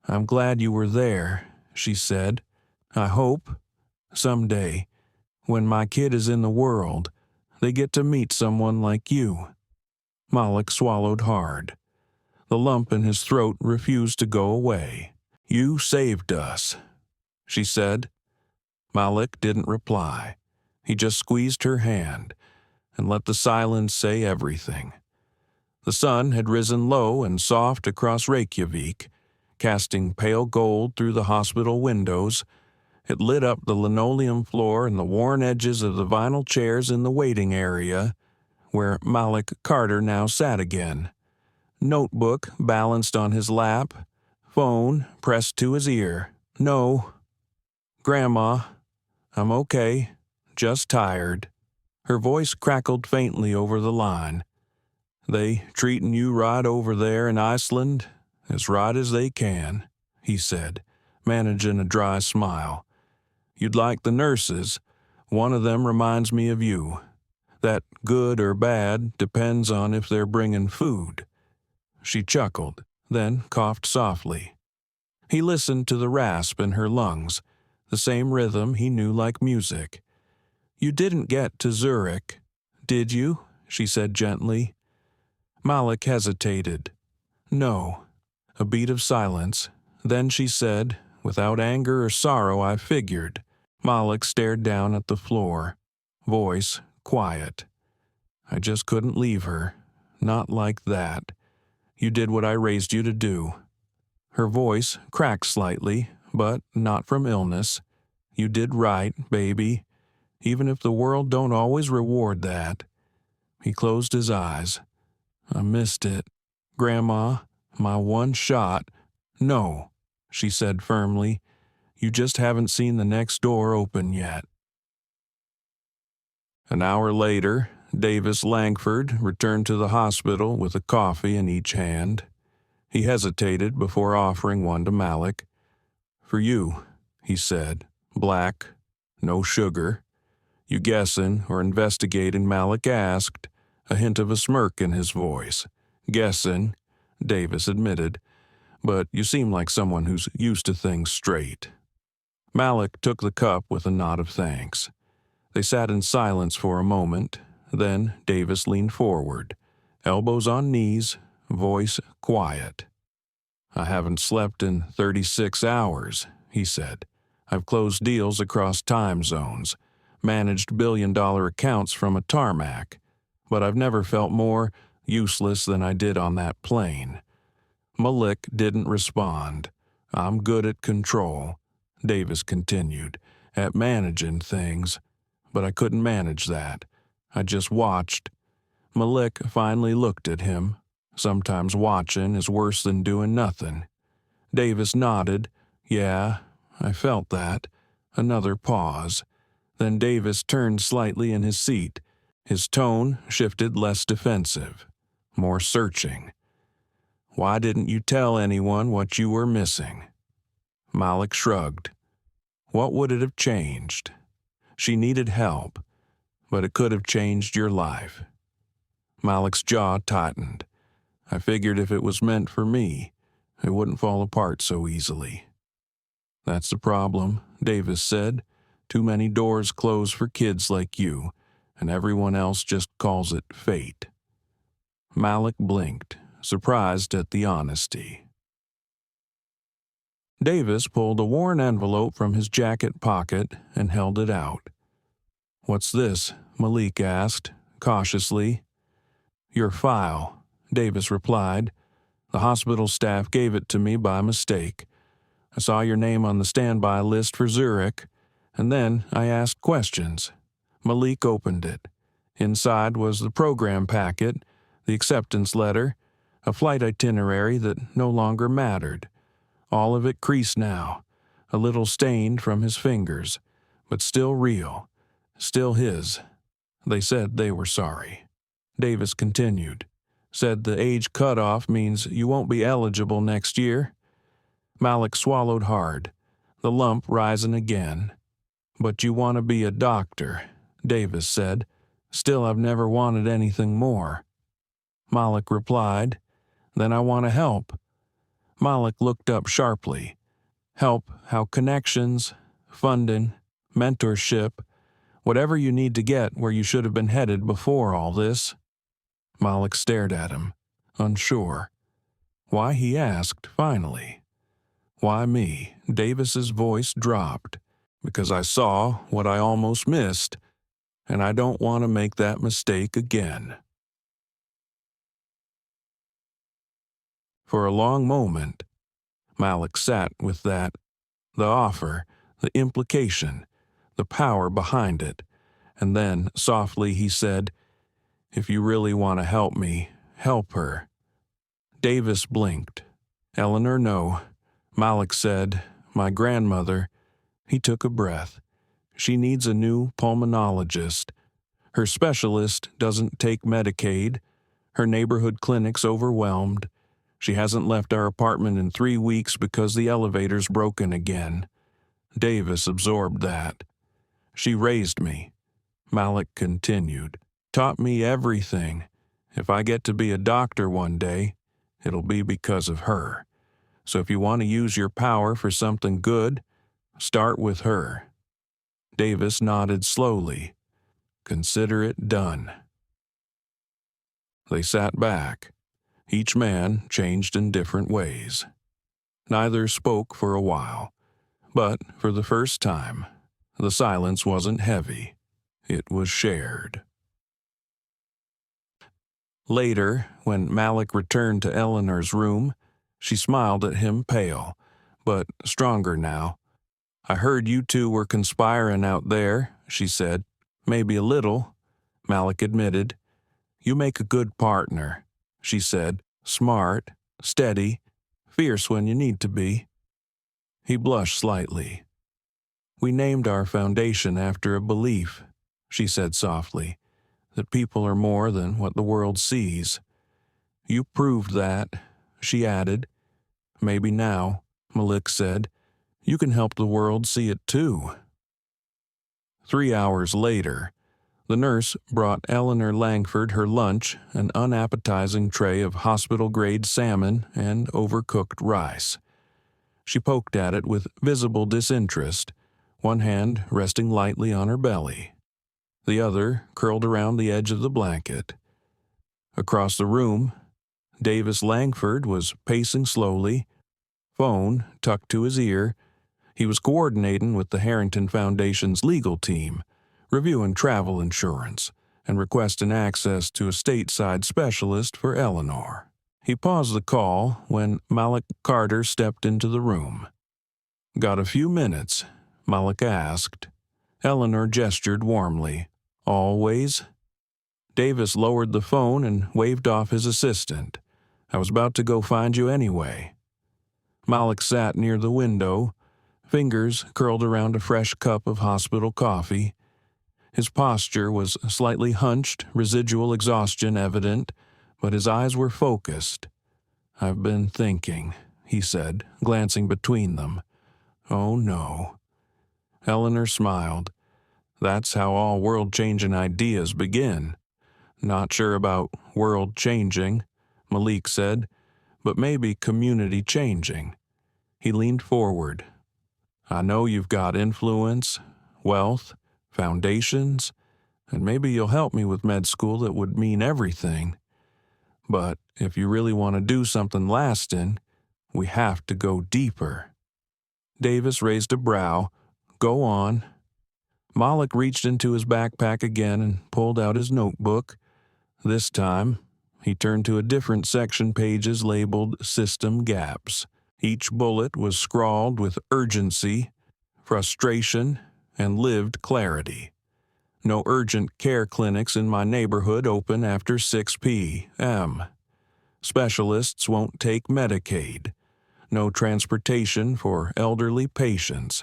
I'm glad you were there, she said. I hope, someday, when my kid is in the world, they get to meet someone like you. Malik swallowed hard. The lump in his throat refused to go away. You saved us, she said. Malik didn't reply. He just squeezed her hand and let the silence say everything. The sun had risen low and soft across Reykjavik, casting pale gold through the hospital windows. It lit up the linoleum floor and the worn edges of the vinyl chairs in the waiting area, where Malik Carter now sat again. Notebook balanced on his lap, phone pressed to his ear. No. Grandma, I'm okay, just tired. Her voice crackled faintly over the line. They treating you right over there in Iceland, as right as they can, he said, managing a dry smile. You'd like the nurses. One of them reminds me of you. That good or bad depends on if they're bringing food. She chuckled, then coughed softly. He listened to the rasp in her lungs, the same rhythm he knew like music. You didn't get to Zurich, did you? She said gently. Malik hesitated. No. A beat of silence. Then she said, without anger or sorrow, I figured. Malik stared down at the floor. Voice quiet. I just couldn't leave her. Not like that. You did what I raised you to do. Her voice cracked slightly, but not from illness. You did right, baby, even if the world don't always reward that. He closed his eyes. I missed it. Grandma, my one shot. No, she said firmly. You just haven't seen the next door open yet. An hour later, Davis Langford returned to the hospital with a coffee in each hand. He hesitated before offering one to Malik. For you, he said, black, no sugar. You guessing or investigating? Malik asked, a hint of a smirk in his voice. Guessing, Davis admitted, but you seem like someone who's used to things straight. Malik took the cup with a nod of thanks. They sat in silence for a moment. Then Davis leaned forward, elbows on knees, voice quiet. I haven't slept in 36 hours, he said. I've closed deals across time zones, managed billion-dollar accounts from a tarmac, but I've never felt more useless than I did on that plane. Malik didn't respond. I'm good at control, Davis continued, at managing things, but I couldn't manage that. I just watched. Malik finally looked at him. Sometimes watching is worse than doing nothing. Davis nodded. Yeah, I felt that. Another pause. Then Davis turned slightly in his seat. His tone shifted less defensive, more searching. Why didn't you tell anyone what you were missing? Malik shrugged. What would it have changed? She needed help, but it could have changed your life. Malik's jaw tightened. I figured if it was meant for me, it wouldn't fall apart so easily. That's the problem, Davis said. Too many doors close for kids like you, and everyone else just calls it fate. Malik blinked, surprised at the honesty. Davis pulled a worn envelope from his jacket pocket and held it out. What's this? Malik asked, cautiously. Your file, Davis replied. The hospital staff gave it to me by mistake. I saw your name on the standby list for Zurich, and then I asked questions. Malik opened it. Inside was the program packet, the acceptance letter, a flight itinerary that no longer mattered. All of it creased now, a little stained from his fingers, but still real, still his. They said they were sorry. Davis continued. Said the age cutoff means you won't be eligible next year. Malik swallowed hard, the lump rising again. But you want to be a doctor, Davis said. Still, I've never wanted anything more. Malik replied, Then I want to help. Malik looked up sharply. Help how connections, funding, mentorship, whatever you need to get where you should have been headed before all this. Malik stared at him, unsure. Why, he asked, finally. Why me? Davis's voice dropped. Because I saw what I almost missed, and I don't want to make that mistake again. For a long moment, Malik sat with that, the offer, the implication, the power behind it, and then, softly, he said, If you really want to help me, help her. Davis blinked. Eleanor, no. Malik said, My grandmother. He took a breath. She needs a new pulmonologist. Her specialist doesn't take Medicaid. Her neighborhood clinic's overwhelmed. She hasn't left our apartment in 3 weeks because the elevator's broken again. Davis absorbed that. She raised me. Malik continued. Taught me everything. If I get to be a doctor one day, it'll be because of her. So if you want to use your power for something good, start with her. Davis nodded slowly. Consider it done. They sat back. Each man changed in different ways. Neither spoke for a while, but for the first time, the silence wasn't heavy. It was shared. Later, when Malik returned to Eleanor's room, she smiled at him, pale, but stronger now. "I heard you two were conspiring out there," she said. "Maybe a little," Malik admitted. "You make a good partner," she said. "Smart, steady, fierce when you need to be." He blushed slightly. "We named our foundation after a belief," she said softly, "that people are more than what the world sees. You proved that," she added. "Maybe now," Malik said, "you can help the world see it too." 3 hours later, the nurse brought Eleanor Langford her lunch, an unappetizing tray of hospital-grade salmon and overcooked rice. She poked at it with visible disinterest, one hand resting lightly on her belly, the other curled around the edge of the blanket. Across the room, Davis Langford was pacing slowly, phone tucked to his ear. He was coordinating with the Harrington Foundation's legal team, reviewing travel insurance, and requesting access to a stateside specialist for Eleanor. He paused the call when Malik Carter stepped into the room. "Got a few minutes?" Malik asked. Eleanor gestured warmly. "Always?" Davis lowered the phone and waved off his assistant. "I was about to go find you anyway." Malik sat near the window, fingers curled around a fresh cup of hospital coffee. His posture was slightly hunched, residual exhaustion evident, but his eyes were focused. "I've been thinking," he said, glancing between them. "Oh, no." Eleanor smiled. "That's how all world-changing ideas begin." "Not sure about world-changing," Malik said, "but maybe community-changing." He leaned forward. "I know you've got influence, wealth, foundations, and maybe you'll help me with med school that would mean everything. But if you really want to do something lasting, we have to go deeper." Davis raised a brow. "Go on." Malik reached into his backpack again and pulled out his notebook. This time, he turned to a different section, pages labeled System Gaps. Each bullet was scrawled with urgency, frustration, and lived clarity. "No urgent care clinics in my neighborhood open after 6 p.m. Specialists won't take Medicaid. No transportation for elderly patients.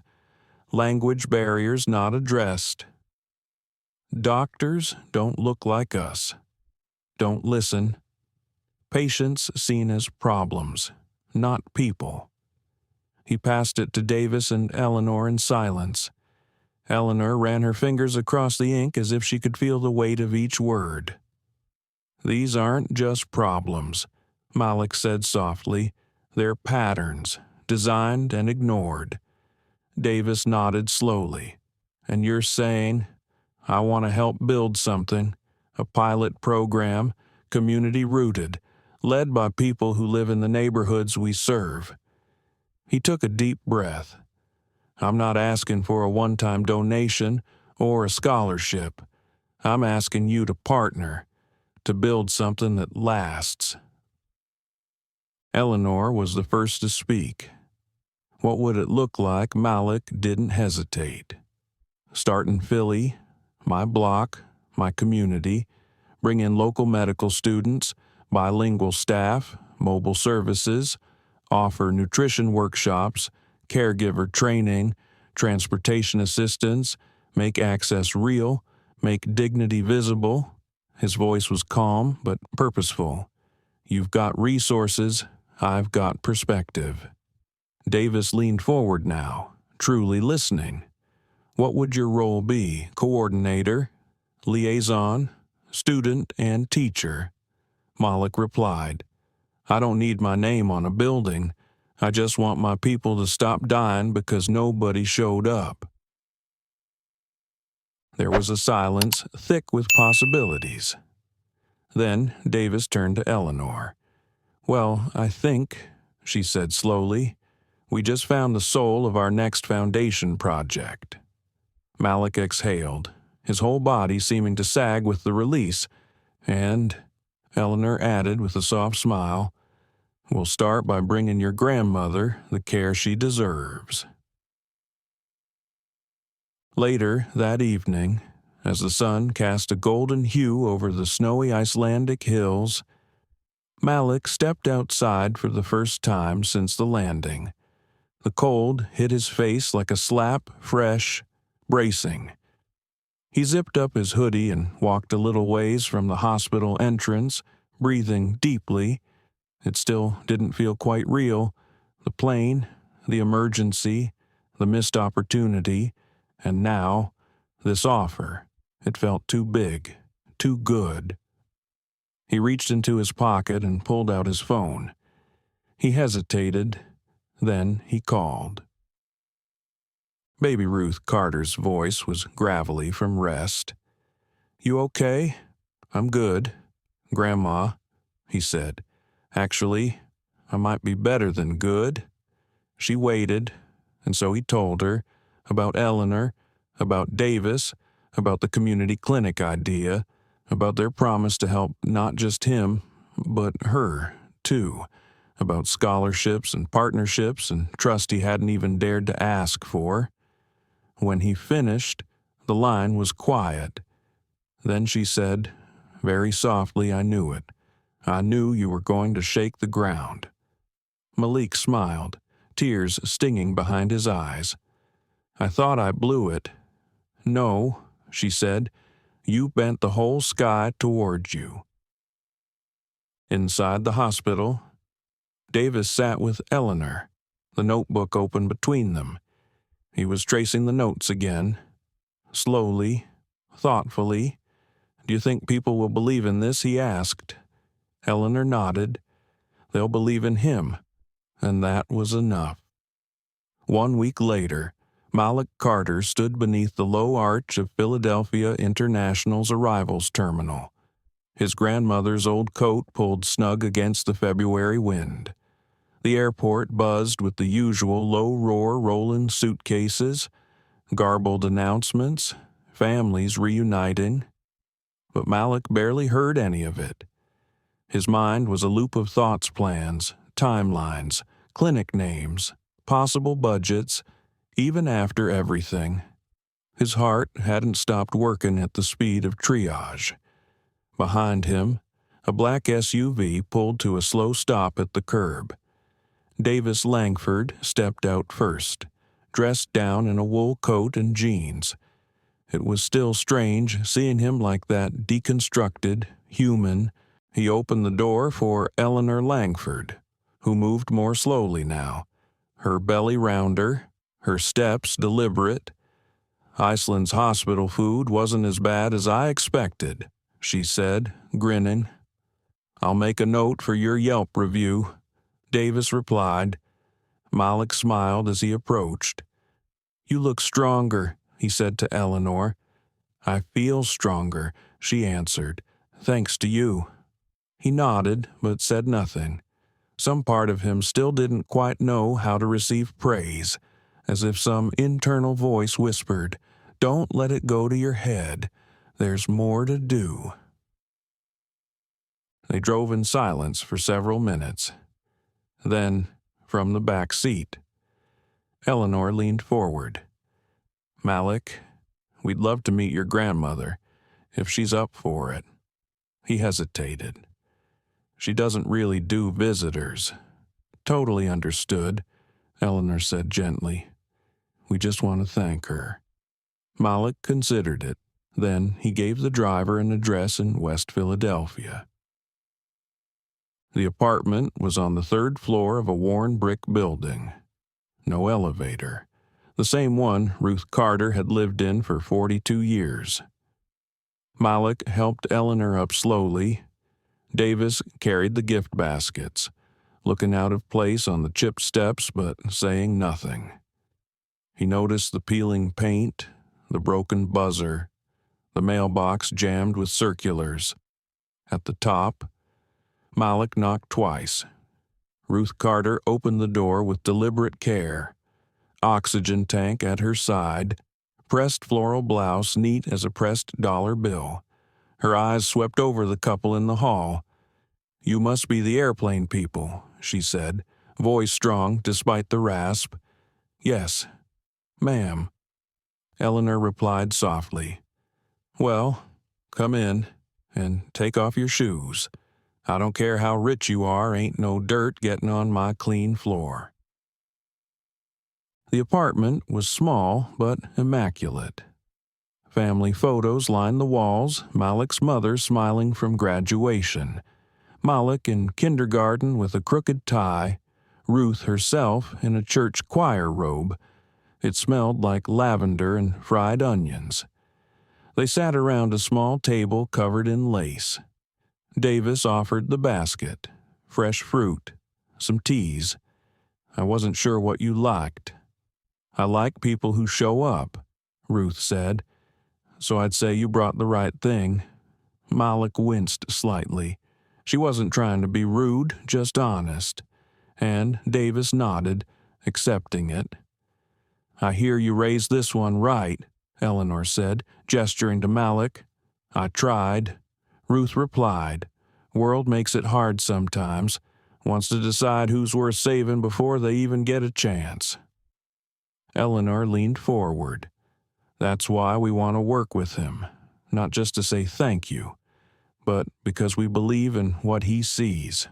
Language barriers not addressed. Doctors don't look like us. Don't listen. Patients seen as problems, not people." He passed it to Davis and Eleanor in silence. Eleanor ran her fingers across the ink as if she could feel the weight of each word. "These aren't just problems," Malik said softly. "They're patterns, designed and ignored." Davis nodded slowly. "And you're saying, I want to help build something, a pilot program, community-rooted, led by people who live in the neighborhoods we serve." He took a deep breath. "I'm not asking for a one-time donation or a scholarship. I'm asking you to partner, to build something that lasts." Eleanor was the first to speak. What would it look like? Malik didn't hesitate. "Start in Philly, my block, my community, bring in local medical students, bilingual staff, mobile services, offer nutrition workshops, caregiver training, transportation assistance, make access real, make dignity visible." His voice was calm but purposeful. "You've got resources, I've got perspective." Davis leaned forward now, truly listening. "What would your role be? Coordinator? Liaison? Student and teacher?" Malik replied, "I don't need my name on a building. I just want my people to stop dying because nobody showed up." There was a silence thick with possibilities. Then Davis turned to Eleanor. "Well, I think," she said slowly, "we just found the soul of our next foundation project." Malik exhaled, his whole body seeming to sag with the release, and Eleanor added with a soft smile, "We'll start by bringing your grandmother the care she deserves." Later that evening, as the sun cast a golden hue over the snowy Icelandic hills, Malik stepped outside for the first time since the landing. The cold hit his face like a slap, fresh, bracing. He zipped up his hoodie and walked a little ways from the hospital entrance, breathing deeply. It still didn't feel quite real. The plane, the emergency, the missed opportunity, and now, this offer. It felt too big, too good. He reached into his pocket and pulled out his phone. He hesitated, then he called. Baby Ruth Carter's voice was gravelly from rest. "You okay?" "I'm good, Grandma," he said. "Actually, I might be better than good." She waited, and so he told her about Eleanor, about Davis, about the community clinic idea, about their promise to help not just him, but her, too, about scholarships and partnerships and trust he hadn't even dared to ask for. When he finished, the line was quiet. Then she said, very softly, "I knew it. I knew you were going to shake the ground." Malik smiled, tears stinging behind his eyes. "I thought I blew it." "No," she said, "you bent the whole sky towards you." Inside the hospital, Davis sat with Eleanor, the notebook open between them. He was tracing the notes again, slowly, thoughtfully. "Do you think people will believe in this?" he asked. Eleanor nodded. "They'll believe in him," and that was enough. 1 week later, Malik Carter stood beneath the low arch of Philadelphia International's arrivals terminal. His grandmother's old coat pulled snug against the February wind. The airport buzzed with the usual low-roar rolling suitcases, garbled announcements, families reuniting. But Malik barely heard any of it. His mind was a loop of thoughts, plans, timelines, clinic names, possible budgets, even after everything. His heart hadn't stopped working at the speed of triage. Behind him, a black SUV pulled to a slow stop at the curb. Davis Langford stepped out first, dressed down in a wool coat and jeans. It was still strange seeing him like that, deconstructed, human. He opened the door for Eleanor Langford, who moved more slowly now, her belly rounder, her steps deliberate. "Iceland's hospital food wasn't as bad as I expected," she said, grinning. "I'll make a note for your Yelp review," Davis replied. Malik smiled as he approached. "You look stronger," he said to Eleanor. "I feel stronger," she answered, "thanks to you." He nodded, but said nothing. Some part of him still didn't quite know how to receive praise, as if some internal voice whispered, "Don't let it go to your head. There's more to do." They drove in silence for several minutes. Then, from the back seat, Eleanor leaned forward. "Malik, we'd love to meet your grandmother, if she's up for it." He hesitated. "She doesn't really do visitors." "Totally understood," Eleanor said gently. "We just want to thank her." Malik considered it. Then he gave the driver an address in West Philadelphia. The apartment was on the 3rd floor of a worn brick building. No elevator. The same one Ruth Carter had lived in for 42 years. Malik helped Eleanor up slowly. Davis carried the gift baskets, looking out of place on the chipped steps but saying nothing. He noticed the peeling paint, the broken buzzer, the mailbox jammed with circulars. At the top, Malik knocked twice, Ruth Carter opened the door with deliberate care. Oxygen tank at her side, pressed floral blouse neat as a pressed dollar bill. Her eyes swept over the couple in the hall. "You must be the airplane people," she said, voice strong despite the rasp. "Yes, ma'am," Eleanor replied softly. "Well, come in, and take off your shoes. I don't care how rich you are, ain't no dirt getting on my clean floor." The apartment was small but immaculate. Family photos lined the walls, Malik's mother smiling from graduation, Malik in kindergarten with a crooked tie, Ruth herself in a church choir robe. It smelled like lavender and fried onions. They sat around a small table covered in lace. Davis offered the basket, fresh fruit, some teas. "I wasn't sure what you liked." "I like people who show up," Ruth said. "So I'd say you brought the right thing." Malik winced slightly. She wasn't trying to be rude, just honest. And Davis nodded, accepting it. "I hear you raised this one right," Eleanor said, gesturing to Malik. "I tried." Ruth replied, "World makes it hard sometimes. Wants to decide who's worth saving before they even get a chance." Eleanor leaned forward. "That's why we want to work with him, not just to say thank you, but because we believe in what he sees."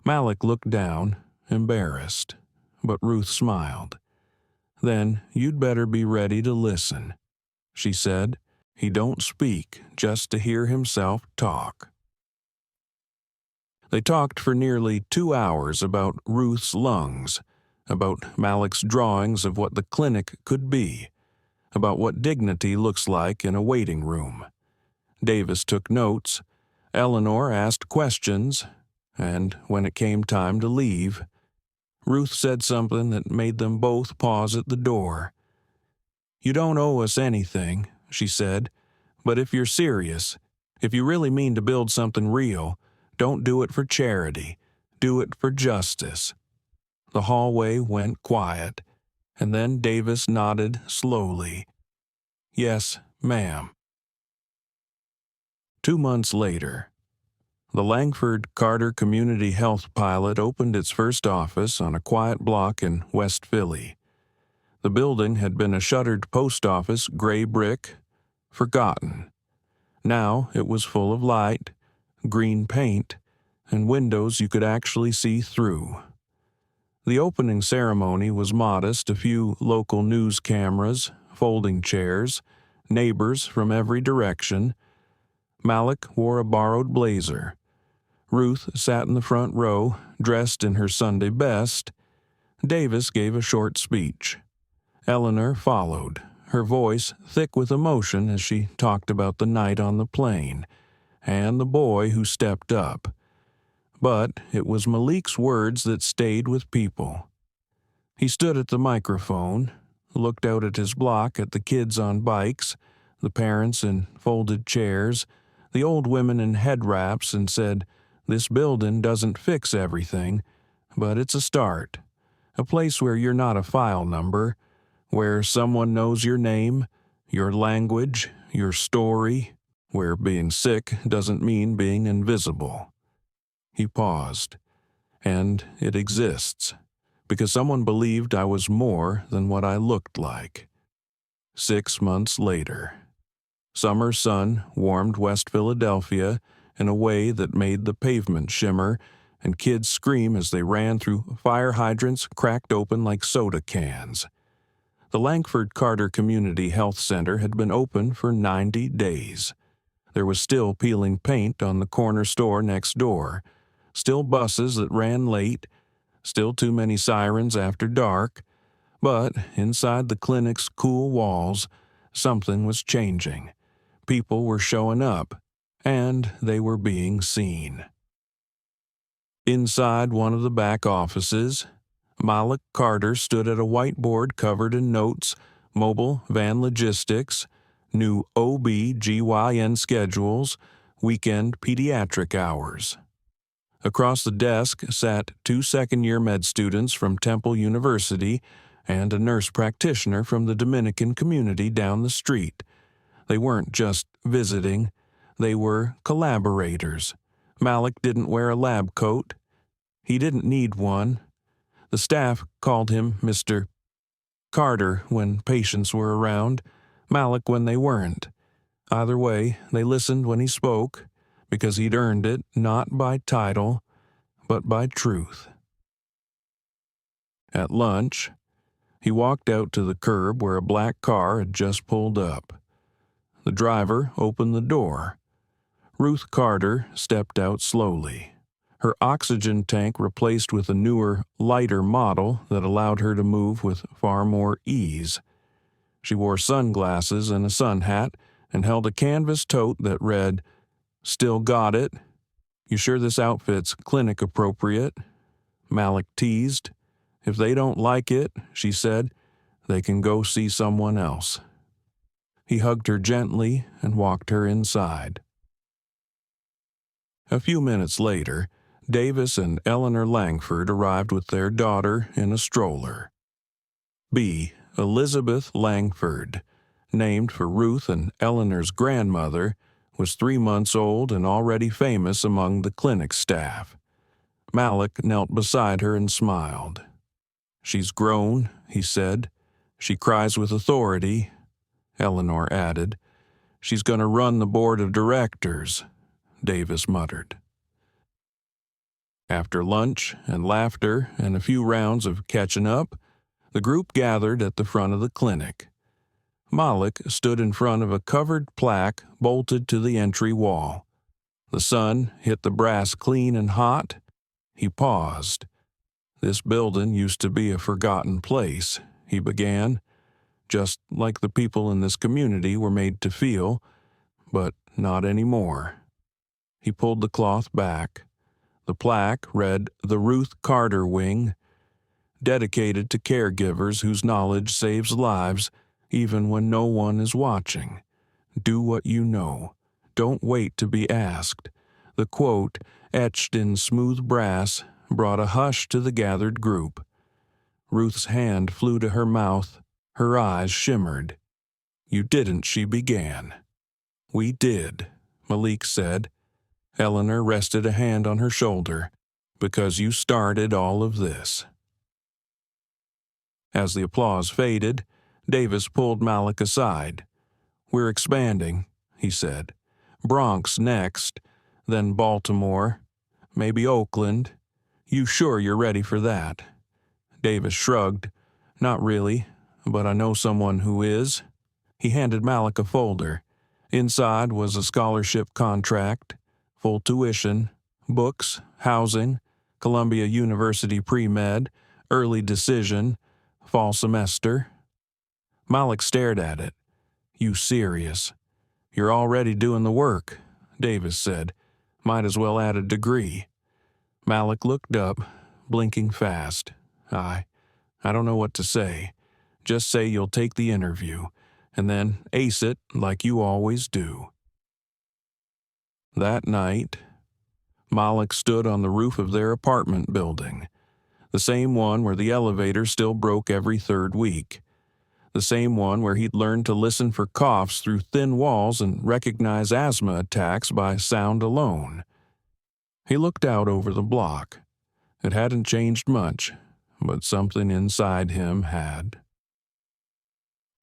Malik looked down, embarrassed, but Ruth smiled. "Then you'd better be ready to listen," she said. "He don't speak just to hear himself talk." They talked for nearly 2 hours about Ruth's lungs, about Malik's drawings of what the clinic could be, about what dignity looks like in a waiting room. Davis took notes, Eleanor asked questions, and when it came time to leave, Ruth said something that made them both pause at the door. "You don't owe us anything," she said, "but if you're serious, if you really mean to build something real, don't do it for charity, do it for justice." The hallway went quiet, and then Davis nodded slowly. "Yes, ma'am." 2 months later, the Langford Carter Community Health Pilot opened its first office on a quiet block in West Philly. The building had been a shuttered post office, gray brick, forgotten. Now it was full of light, green paint, and windows you could actually see through. The opening ceremony was modest, a few local news cameras, folding chairs, neighbors from every direction. Malik wore a borrowed blazer. Ruth sat in the front row, dressed in her Sunday best. Davis gave a short speech. Eleanor followed, her voice thick with emotion as she talked about the night on the plane, and the boy who stepped up. But it was Malik's words that stayed with people. He stood at the microphone, looked out at his block at the kids on bikes, the parents in folded chairs, the old women in head wraps, and said, "This building doesn't fix everything, but it's a start. A place where you're not a file number, where someone knows your name, your language, your story, where being sick doesn't mean being invisible." He paused. "And it exists, because someone believed I was more than what I looked like." 6 months later. Summer sun warmed West Philadelphia in a way that made the pavement shimmer and kids scream as they ran through fire hydrants cracked open like soda cans. The Langford Carter Community Health Center had been open for 90 days. There was still peeling paint on the corner store next door, still buses that ran late, still too many sirens after dark, but inside the clinic's cool walls, something was changing. People were showing up, and they were being seen. Inside one of the back offices, Malik Carter stood at a whiteboard covered in notes, mobile van logistics, new OB/GYN schedules, weekend pediatric hours. Across the desk sat 2 second-year med students from Temple University and a nurse practitioner from the Dominican community down the street. They weren't just visiting, they were collaborators. Malik didn't wear a lab coat. He didn't need one. The staff called him Mr. Carter when patients were around, Malik when they weren't. Either way, they listened when he spoke, because he'd earned it not by title, but by truth. At lunch, he walked out to the curb where a black car had just pulled up. The driver opened the door. Ruth Carter stepped out slowly, her oxygen tank replaced with a newer, lighter model that allowed her to move with far more ease. She wore sunglasses and a sun hat and held a canvas tote that read, "Still got it? You sure this outfit's clinic appropriate?" Malik teased. "If they don't like it," she said, "they can go see someone else." He hugged her gently and walked her inside. A few minutes later, Davis and Eleanor Langford arrived with their daughter in a stroller. B. Elizabeth Langford, named for Ruth and Eleanor's grandmother, was 3 months old and already famous among the clinic staff. Malik knelt beside her and smiled. "She's grown," he said. "She cries with authority," Eleanor added. "She's going to run the board of directors," Davis muttered. After lunch and laughter and a few rounds of catching up, the group gathered at the front of the clinic. Malik stood in front of a covered plaque bolted to the entry wall. The sun hit the brass clean and hot. He paused. "This building used to be a forgotten place," he began, "just like the people in this community were made to feel, but not anymore." He pulled the cloth back. The plaque read "The Ruth Carter Wing," dedicated to caregivers whose knowledge saves lives even when no one is watching. "Do what you know. Don't wait to be asked." The quote, etched in smooth brass, brought a hush to the gathered group. Ruth's hand flew to her mouth. Her eyes shimmered. "You didn't," she began. "We did," Malik said. Eleanor rested a hand on her shoulder. "Because you started all of this." As the applause faded, Davis pulled Malik aside. "We're expanding," he said. "Bronx next, then Baltimore, maybe Oakland. You sure you're ready for that?" Davis shrugged. "Not really, but I know someone who is." He handed Malik a folder. Inside was a scholarship contract, full tuition, books, housing, Columbia University pre-med, early decision, fall semester. Malik stared at it. "You serious?" "You're already doing the work," Davis said. "Might as well add a degree." Malik looked up, blinking fast. I don't know what to say. Just say you'll take the interview, and then ace it like you always do." That night, Malik stood on the roof of their apartment building, the same one where the elevator still broke every third week, the same one where he'd learned to listen for coughs through thin walls and recognize asthma attacks by sound alone. He looked out over the block. It hadn't changed much, but something inside him had.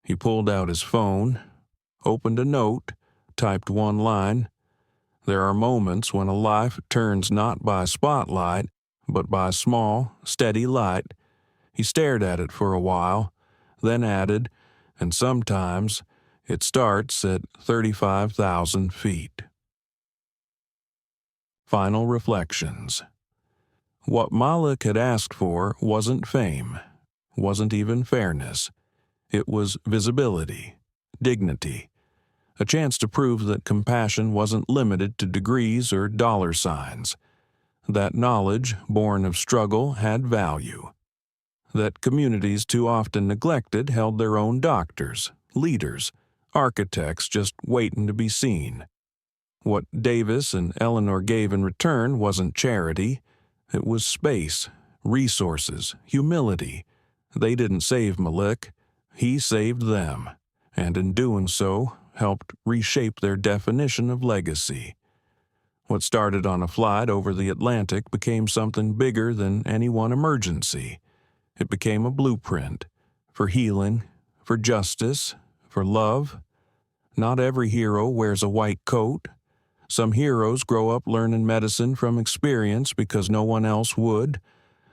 He pulled out his phone, opened a note, typed one line. There are moments when a life turns not by spotlight, but by small, steady light. He stared at it for a while, then added, and sometimes it starts at 35,000 feet. Final reflections. What Malik had asked for wasn't fame, wasn't even fairness. It was visibility, dignity, a chance to prove that compassion wasn't limited to degrees or dollar signs, that knowledge born of struggle had value, that communities too often neglected held their own doctors, leaders, architects just waiting to be seen. What Davis and Eleanor gave in return wasn't charity. It was space, resources, humility. They didn't save Malik. He saved them, and in doing so, helped reshape their definition of legacy. What started on a flight over the Atlantic became something bigger than any one emergency. It became a blueprint for healing, for justice, for love. Not every hero wears a white coat. Some heroes grow up learning medicine from experience because no one else would.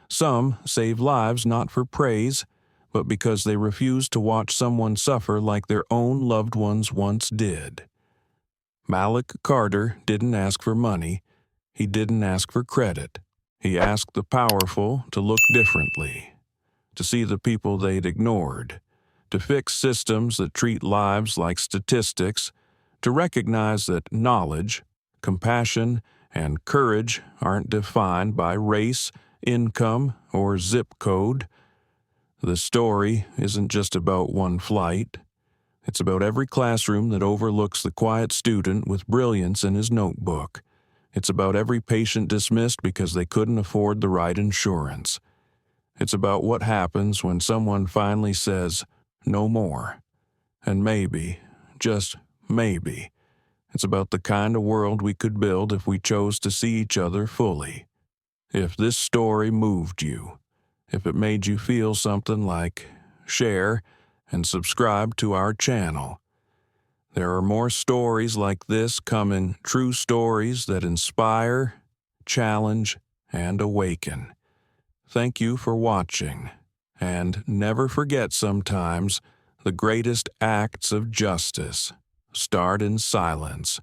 Some save lives not for praise, but because they refuse to watch someone suffer like their own loved ones once did. Malik Carter didn't ask for money. He didn't ask for credit. He asked the powerful to look differently, to see the people they'd ignored, to fix systems that treat lives like statistics, to recognize that knowledge, compassion, and courage aren't defined by race, income, or zip code. The story isn't just about one flight. It's about every classroom that overlooks the quiet student with brilliance in his notebook. It's about every patient dismissed because they couldn't afford the right insurance. It's about what happens when someone finally says, "No more." And maybe, just maybe, it's about the kind of world we could build if we chose to see each other fully. If this story moved you, if it made you feel something, like share and subscribe to our channel. There are more stories like this coming, true stories that inspire, challenge, and awaken. Thank you for watching, and never forget sometimes the greatest acts of justice start in silence.